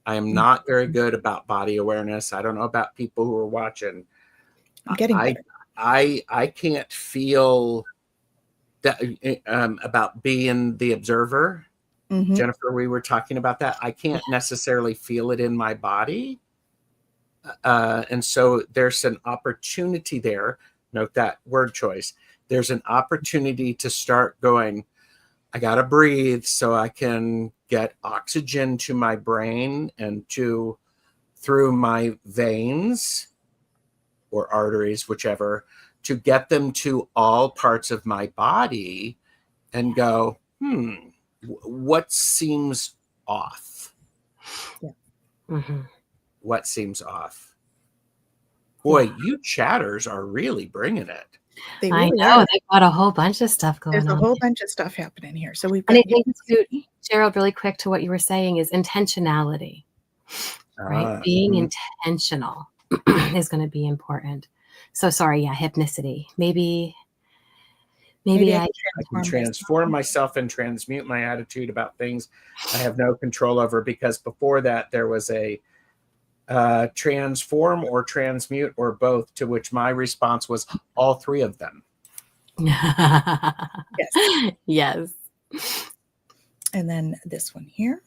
I am not very good about body awareness. I don't know about people who are watching. I'm getting better. I can't feel that about being the observer. Mm-hmm. Jennifer, we were talking about that. I can't necessarily feel it in my body. And so there's an opportunity there. Note that word choice. There's an opportunity to start going, I got to breathe so I can get oxygen to my brain and through my veins or arteries, whichever, to get them to all parts of my body and go, what seems off? Yeah. Mm-hmm. What seems off? Boy, you chatters are really bringing it. They I really know. are. They've got a whole bunch of stuff going on. There's a whole bunch of stuff happening here. So we've And got. I think, too, Gerald, really quick to what you were saying is intentionality, right? Being intentional is going to be important. So sorry, hypnicity. Maybe I can transform myself and transmute my attitude about things I have no control over, because before that there was a transform or transmute or both, to which my response was all three of them. Yes. Yes. And then this one here.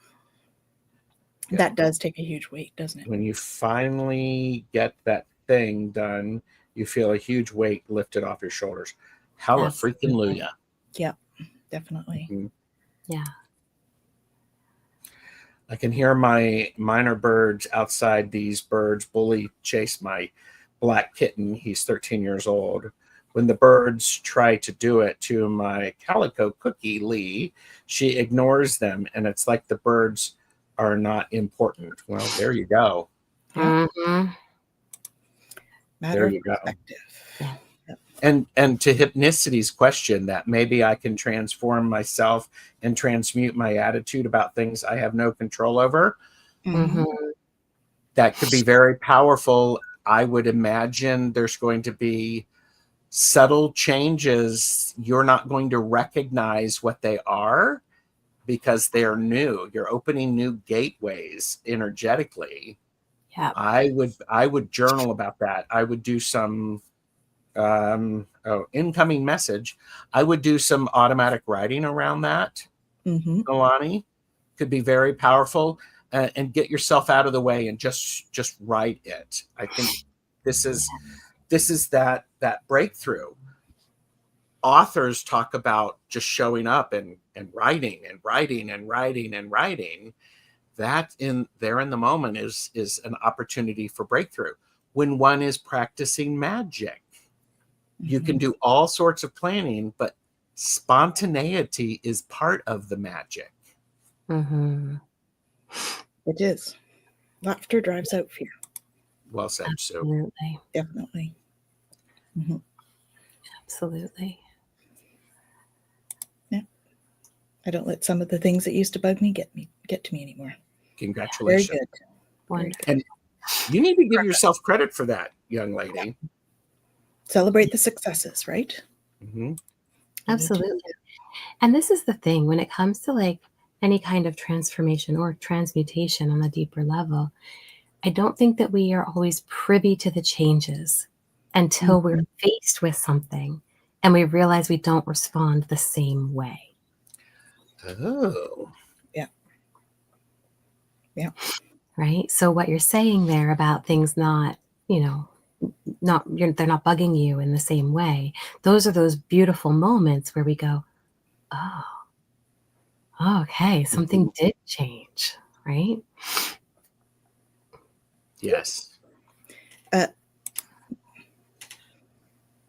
Yeah. That does take a huge weight, doesn't it? When you finally get that thing done, you feel a huge weight lifted off your shoulders. Hallelujah. Yeah, definitely. Mm-hmm. Yeah. I can hear my minor birds outside. These birds bully chase my black kitten. He's 13 years old. When the birds try to do it to my calico cookie, Lee, she ignores them, and it's like the birds are not important. Well, there you go. Yeah. Mm-hmm. Matter of perspective. Yeah. And to Hypnicity's question that maybe I can transform myself and transmute my attitude about things I have no control over, that could be very powerful. I would imagine there's going to be subtle changes. You're not going to recognize what they are because they're new. You're opening new gateways energetically. Yeah. I would journal about that. I would do some incoming message. I would do some automatic writing around that. Alani, could be very powerful, and get yourself out of the way and just write it. I think this is that breakthrough. Authors talk about just showing up and writing and writing and writing and writing. That in the moment is an opportunity for breakthrough. When one is practicing magic, you can do all sorts of planning, but spontaneity is part of the magic. It is. Laughter drives out fear. Well said, Sue. Absolutely. Definitely. Absolutely. Yeah. I don't let some of the things that used to bug me get to me anymore. Congratulations. Very good. Wonderful. And you need to give yourself credit for that, young lady. Celebrate the successes, right? Absolutely. And this is the thing, when it comes to like any kind of transformation or transmutation on a deeper level, I don't think that we are always privy to the changes until we're faced with something and we realize we don't respond the same way. Oh. Yeah. Yeah. Right? So what you're saying there about things not, they're not bugging you in the same way. Those are those beautiful moments where we go, oh, okay, something did change, right? Yes. Uh,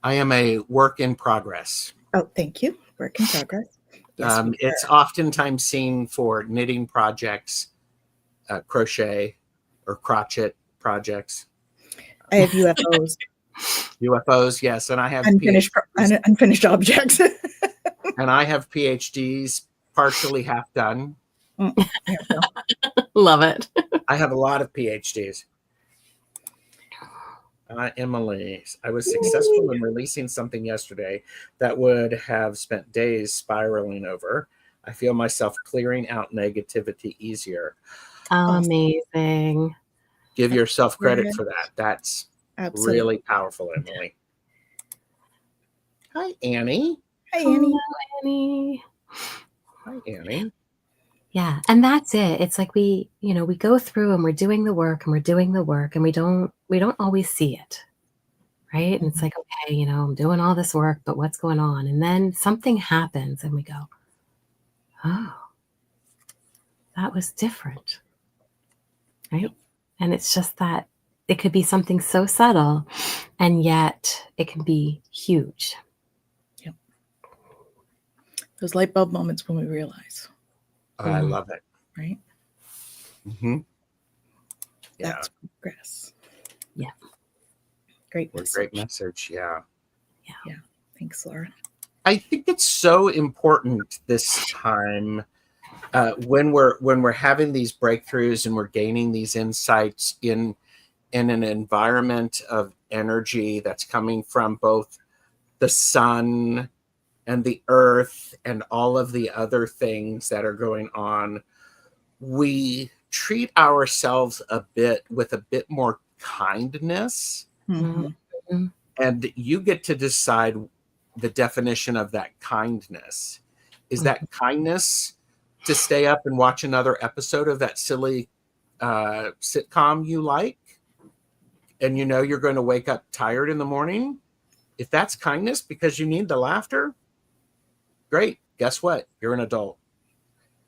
I am a work in progress. Oh, thank you. Work in progress. Yes, it's oftentimes seen for knitting projects, crochet or crochet projects. I have UFOs. UFOs, yes, and I have unfinished objects. And I have PhDs, partially half done. Love it. I have a lot of PhDs. Emily, I was successful in releasing something yesterday that would have spent days spiraling over. I feel myself clearing out negativity easier. Amazing. Give yourself credit for that. That's really powerful, Emily. Hi, Annie. Hi, Annie. Hello, Annie. Hi, Annie. Yeah, and that's it. It's like we go through and we're doing the work and we don't always see it, right? And it's like, okay, I'm doing all this work, but what's going on? And then something happens and we go, oh, that was different, right? And it's just that it could be something so subtle, and yet it can be huge. Yep. Those light bulb moments when we realize. I love it. Right? Mm-hmm. Yeah. That's progress. Yeah. Great message. Great message. Yeah. Yeah. Thanks, Laura. I think it's so important this time when we're having these breakthroughs and we're gaining these insights in an environment of energy that's coming from both the sun and the earth and all of the other things that are going on. We treat ourselves with a bit more kindness. Mm-hmm. And you get to decide the definition of that kindness. Is that kindness to stay up and watch another episode of that silly sitcom you like, and you're going to wake up tired in the morning? If that's kindness because you need the laughter, great. Guess what? You're an adult.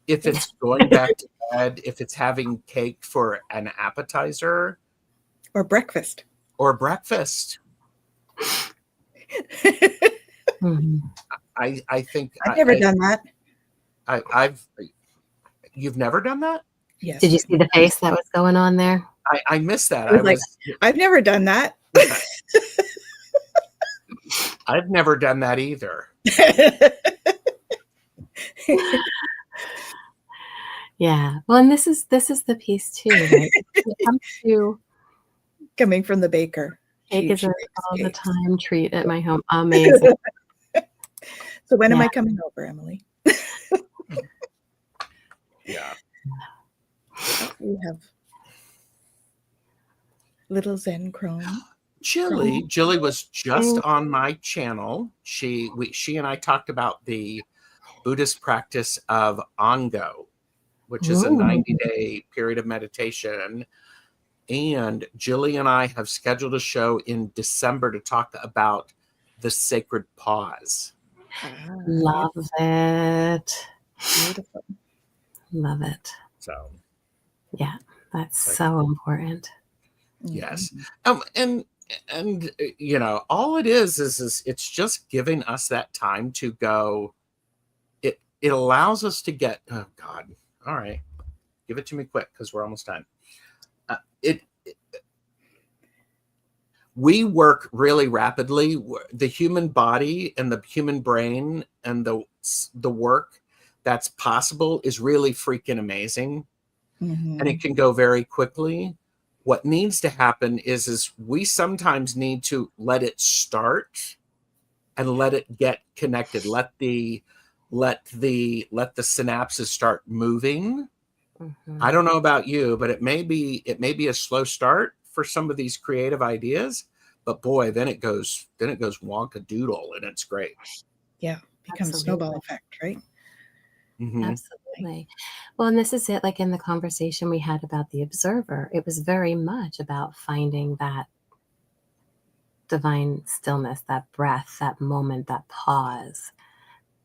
If it's going back to bed, if it's having cake for an appetizer. Or breakfast. I think I've never done that. You've never done that? Yes. Did you see the face that was going on there? I missed that. I've never done that. I've never done that either. Yeah. Well, and this is the piece too, right? It comes to coming from the baker. Cake is an all the time treat at my home. Amazing. So when am I coming over, Emily? Yeah. We have little Zen Chrome. Jilly was just on my channel. She and I talked about the Buddhist practice of Ongo, which is a 90-day period of meditation. And Jilly and I have scheduled a show in December to talk about the sacred pause. Love it. Beautiful. Love it. So, yeah, that's so important. Yes. And all it is it's just giving us that time to go. It allows us to get, oh God, all right, give it to me quick because we're almost done. We work really rapidly. The human body and the human brain and the work that's possible is really freaking amazing. Mm-hmm. And it can go very quickly. What needs to happen is we sometimes need to let it start and let it get connected. Let the synapses start moving. Mm-hmm. I don't know about you, but it may be a slow start for some of these creative ideas, but boy, then it goes wonka doodle, and it's great. Yeah, becomes snowball effect, right? Mm-hmm. Absolutely. Well, and this is it, like in the conversation we had about the observer, it was very much about finding that divine stillness, that breath, that moment, that pause,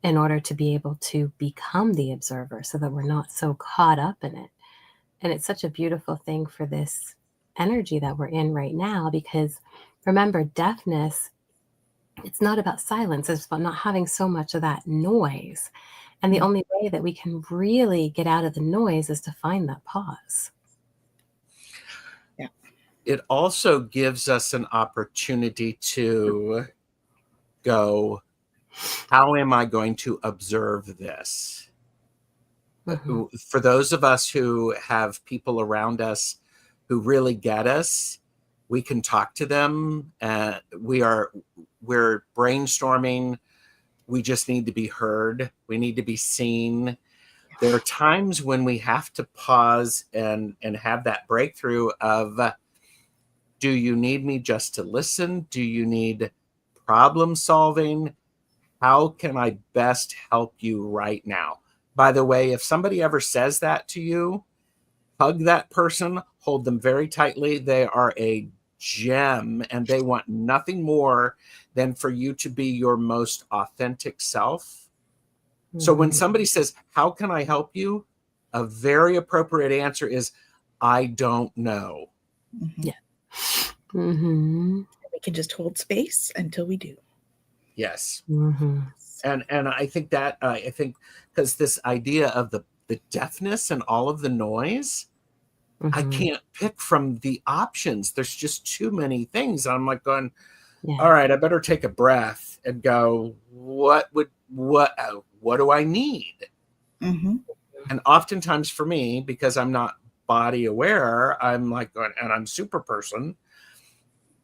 in order to be able to become the observer so that we're not so caught up in it. And it's such a beautiful thing for this energy that we're in right now, because remember, deafness, it's not about silence, it's about not having so much of that noise. And the only way that we can really get out of the noise is to find that pause. Yeah. It also gives us an opportunity to go, how am I going to observe this? Mm-hmm. For those of us who have people around us who really get us, we can talk to them. We're brainstorming. We just need to be heard. We need to be seen. There are times when we have to pause and have that breakthrough of, do you need me just to listen? Do you need problem solving? How can I best help you right now? By the way, if somebody ever says that to you, hug that person, hold them very tightly. They are a gem, and they want nothing more than for you to be your most authentic self. Mm-hmm. So when somebody says, how can I help you? A very appropriate answer is, I don't know. Mm-hmm. Yeah. Mm-hmm. We can just hold space until we do. Yes. Mm-hmm. And I think that, because this idea of the deafness and all of the noise, mm-hmm. I can't pick from the options. There's just too many things. I'm like going, all right, I better take a breath and go, what do I need? Mm-hmm. And oftentimes for me, because I'm not body aware, I'm like going, and I'm super person,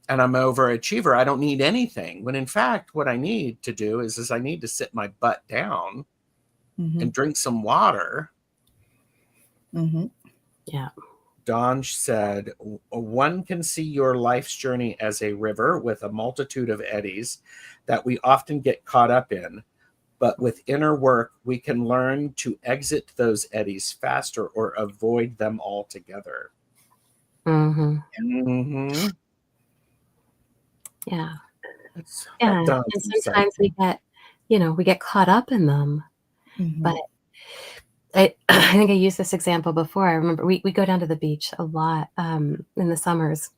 and I'm overachiever, I don't need anything. When in fact, what I need to do is I need to sit my butt down and drink some water. Mm-hmm. Yeah. Dawn said, one can see your life's journey as a river with a multitude of eddies that we often get caught up in. But with inner work, we can learn to exit those eddies faster or avoid them altogether. Mm-hmm. Mm-hmm. Yeah. And sometimes we get caught up in them. Mm-hmm. But I think I used this example before. I remember we go down to the beach a lot in the summers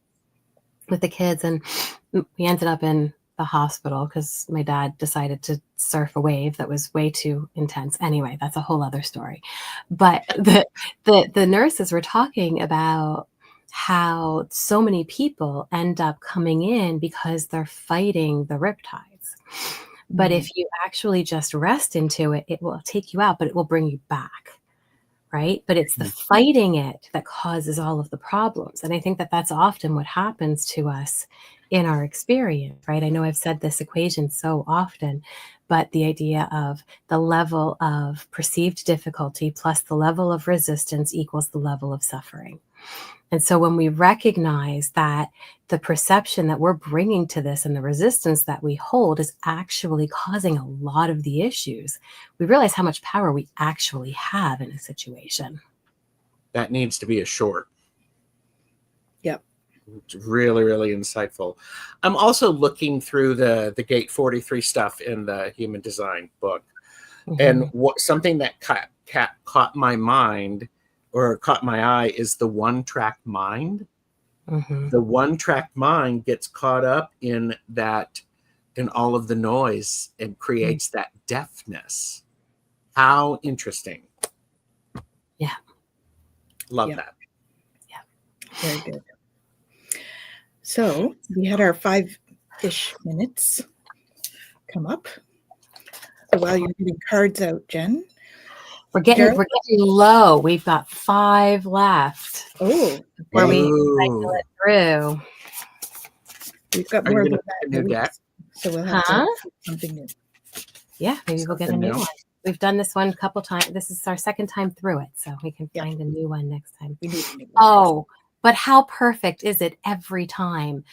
with the kids, and we ended up in the hospital because my dad decided to surf a wave that was way too intense. Anyway, that's a whole other story. But the nurses were talking about how so many people end up coming in because they're fighting the riptides. But if you actually just rest into it, it will take you out, but it will bring you back. Right? But it's the fighting it that causes all of the problems. And I think that that's often what happens to us in our experience, right? I know I've said this equation so often, but the idea of the level of perceived difficulty plus the level of resistance equals the level of suffering. And so when we recognize that the perception that we're bringing to this and the resistance that we hold is actually causing a lot of the issues, we realize how much power we actually have in a situation. That needs to be a short. Yep. It's really, really insightful. I'm also looking through the Gate 43 stuff in the Human Design book. And something that caught my mind or caught my eye is the one-track mind. The one-track mind gets caught up in all of the noise and creates that deafness. How interesting. Yeah. Love that. Yeah. Very good. So we had our 5-ish minutes come up. So while you're getting cards out, Jen. We're getting low. We've got 5 left. Oh, where we cycle it through. We've got more than that. So we'll have to do something new. Yeah, maybe we'll get a new one. We've done this one a couple times. This is our second time through it, so we can find a new one next time. We need a new one. Oh, but how perfect is it every time?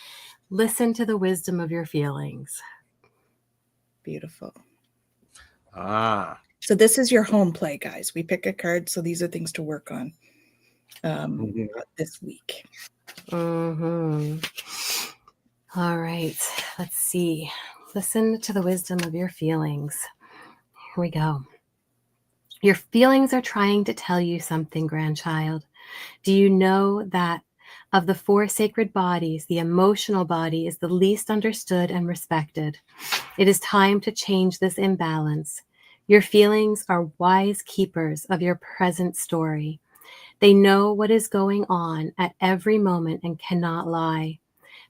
Listen to the wisdom of your feelings. Beautiful. So this is your home play, guys. We pick a card, so these are things to work on this week. All right. let's see. Listen to the wisdom of your feelings. Here we go. Your feelings are trying to tell you something, grandchild. Do you know that of the 4 sacred bodies, the emotional body is the least understood and respected? It is time to change this imbalance. Your feelings are wise keepers of your present story. They know what is going on at every moment and cannot lie.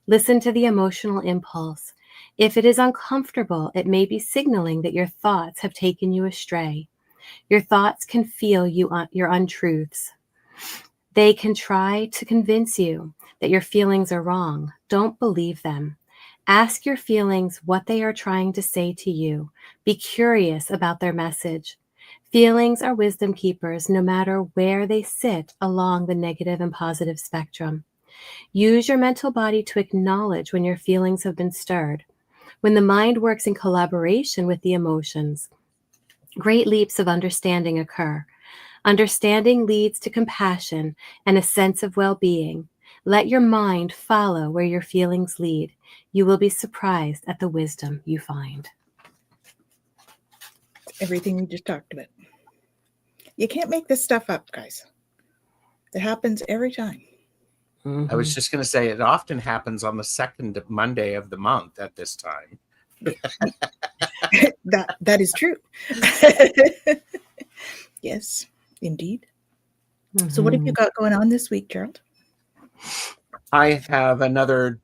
Listen to the emotional impulse. If it is uncomfortable, it may be signaling that your thoughts have taken you astray. Your thoughts can feel your untruths. They can try to convince you that your feelings are wrong. Don't believe them. Ask your feelings what they are trying to say to you. Be curious about their message. Feelings are wisdom keepers no matter where they sit along the negative and positive spectrum. Use your mental body to acknowledge when your feelings have been stirred. When the mind works in collaboration with the emotions, great leaps of understanding occur. Understanding leads to compassion and a sense of well-being. Let your mind follow where your feelings lead. You will be surprised at the wisdom you find. Everything we just talked about. You can't make this stuff up, guys. It happens every time. Mm-hmm. I was just going to say it often happens on the second Monday of the month at this time. that is true. Yes, indeed. Mm-hmm. So what have you got going on this week, Gerald? I have another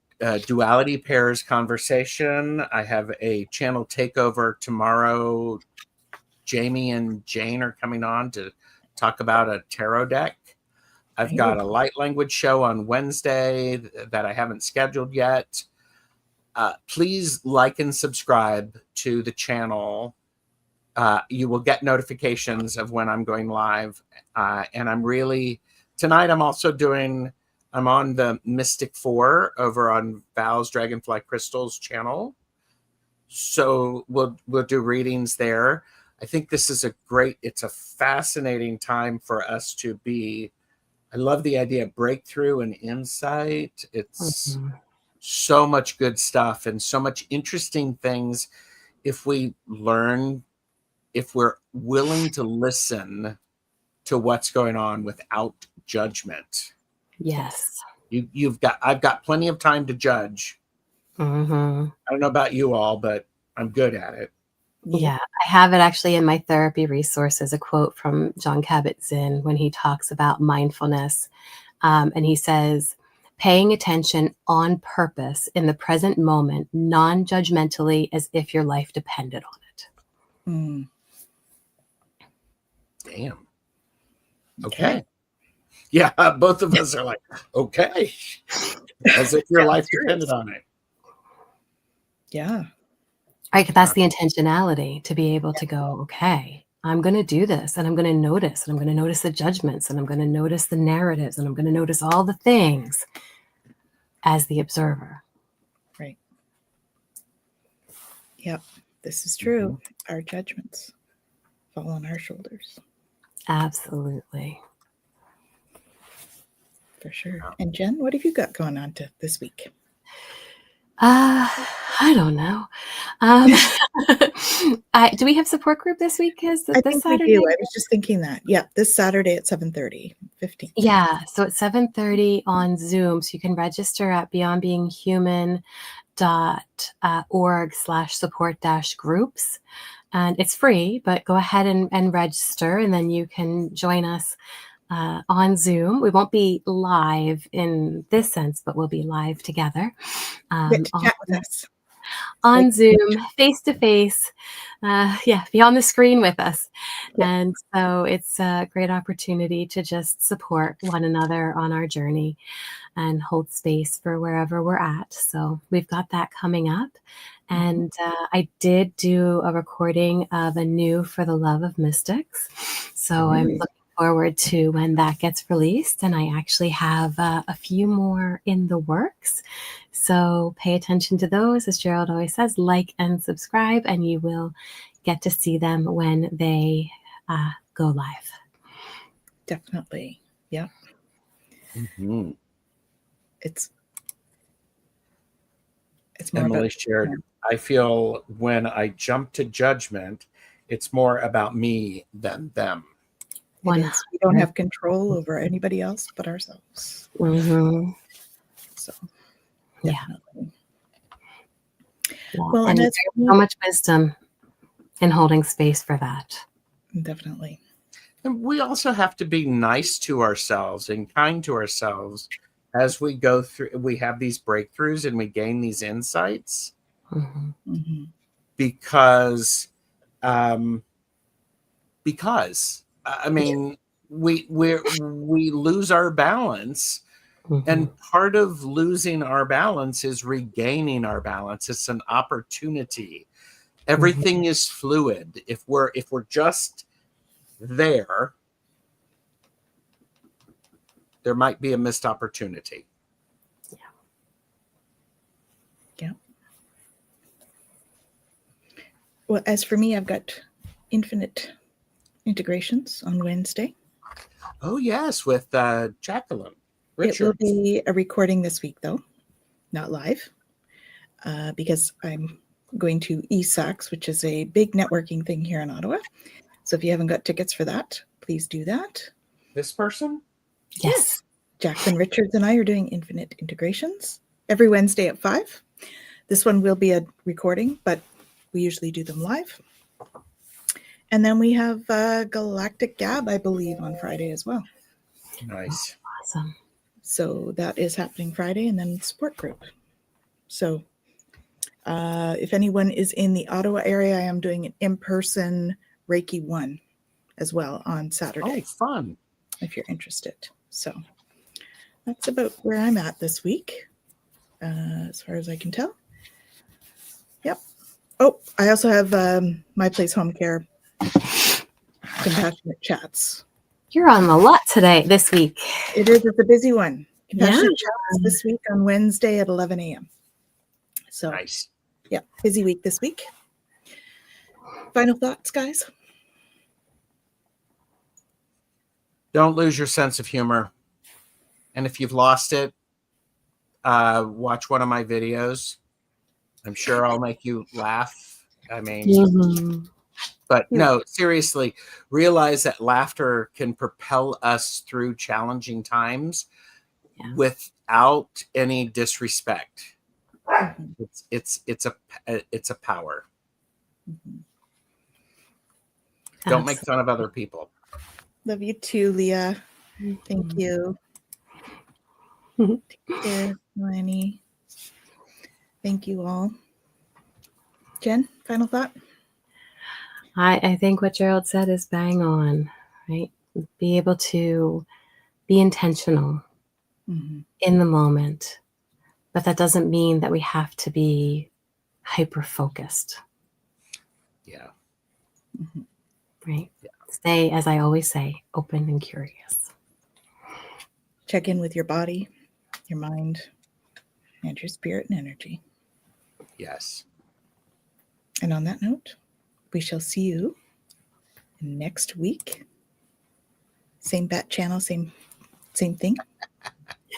duality pairs conversation. I have a channel takeover tomorrow. Jamie and Jane are coming on to talk about a tarot deck. I've got a light language show on Wednesday that I haven't scheduled yet. Please like and subscribe to the channel. You will get notifications of when I'm going live. And tonight I'm also I'm on the Mystic 4 over on Val's Dragonfly Crystals channel. So we'll do readings there. I think this is it's a fascinating time for us to be. I love the idea of breakthrough and insight. It's so much good stuff and so much interesting things if we're willing to listen to what's going on without judgment. Yes. I've got plenty of time to judge. Mm-hmm. I don't know about you all, but I'm good at it. Yeah, I have it actually in my therapy resources, a quote from Jon Kabat-Zinn when he talks about mindfulness. And he says, paying attention on purpose in the present moment, non-judgmentally, as if your life depended on it. Mm. Damn. Okay. Yeah, both of us are like, okay. As if your life depended on it. Yeah. Right, that's the intentionality, to be able to go, okay, I'm going to do this, and I'm going to notice, and I'm going to notice the judgments, and I'm going to notice the narratives, and I'm going to notice all the things as the observer. Right. Yep, this is true. Mm-hmm. Our judgments fall on our shoulders. Absolutely. For sure. And Jen, what have you got going on this week? I don't know. Do we have support group this week? I think Saturday? We do. I was just thinking that. Yeah, this Saturday at 7:30, 15th. Yeah, so at 7:30 on Zoom. So you can register at beyondbeinghuman.org/support-groups. And it's free, but go ahead and register, and then you can join us on Zoom. We won't be live in this sense, but we'll be live together. Chat with us. On Zoom, face to face, be on the screen with us. Yeah. And so it's a great opportunity to just support one another on our journey and hold space for wherever we're at. So we've got that coming up. And I did do a recording of a new For the Love of Mystics. So I'm looking forward to when that gets released. And I actually have a few more in the works. So pay attention to those. As Gerald always says, like and subscribe, and you will get to see them when they go live. Definitely. Yeah. Mm-hmm. It's more Emily about shared, I feel when I jump to judgment, it's more about me than them. it is. We don't have control over anybody else but ourselves. Mm-hmm. So Yeah. definitely. Yeah. Well, and and there's so much wisdom in holding space for that. Definitely. And we also have to be nice to ourselves and kind to ourselves as we go through. We have these breakthroughs and we gain these insights because I mean, we lose our balance. And part of losing our balance is regaining our balance. It's an opportunity. Everything is fluid. If we're just there might be a missed opportunity. Yeah. Well, as for me, I've got infinite integrations on Wednesday. Oh yes, with Jacqueline Richards. It will be a recording this week, though, not live, because I'm going to ESAX, which is a big networking thing here in Ottawa. So if you haven't got tickets for that, please do that. This person? Yes. Jacqueline Richards and I are doing infinite integrations every Wednesday at 5. This one will be a recording, but we usually do them live. And then we have Galactic Gab, I believe, on Friday as well. Nice. Awesome. So that is happening Friday, and then support group. So if anyone is in the Ottawa area, I am doing an in-person Reiki 1 as well on Saturday. Oh, fun. If you're interested. So that's about where I'm at this week, as far as I can tell. Yep. Oh, I also have My Place Home Care Compassionate Chats. You're on a lot today, this week. It is. It's a busy one. Compassionate Chats this week on Wednesday at 11 a.m. So, nice. Yeah, busy week this week. Final thoughts, guys? Don't lose your sense of humor. And if you've lost it, watch one of my videos. I'm sure I'll make you laugh. I mean, but no, seriously, realize that laughter can propel us through challenging times without any disrespect. It's a power. Don't make fun of other people. Love you too, Leah. Thank you. Take care, Lenny. Thank you all. Jen, final thought? I think what Gerald said is bang on, right? Be able to be intentional in the moment, but that doesn't mean that we have to be hyper-focused. Yeah. Right? Yeah. Stay, as I always say, open and curious. Check in with your body, your mind, and your spirit and energy. Yes. And on that note, we shall see you next week. Same bat channel, same thing.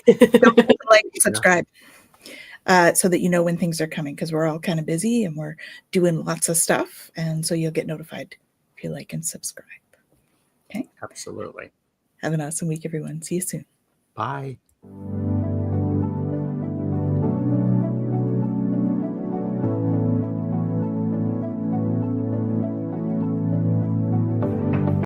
Don't forget to like and subscribe so that you know when things are coming, because we're all kind of busy and we're doing lots of stuff. And so you'll get notified if you like and subscribe. Okay? Absolutely. Have an awesome week, everyone. See you soon. Bye.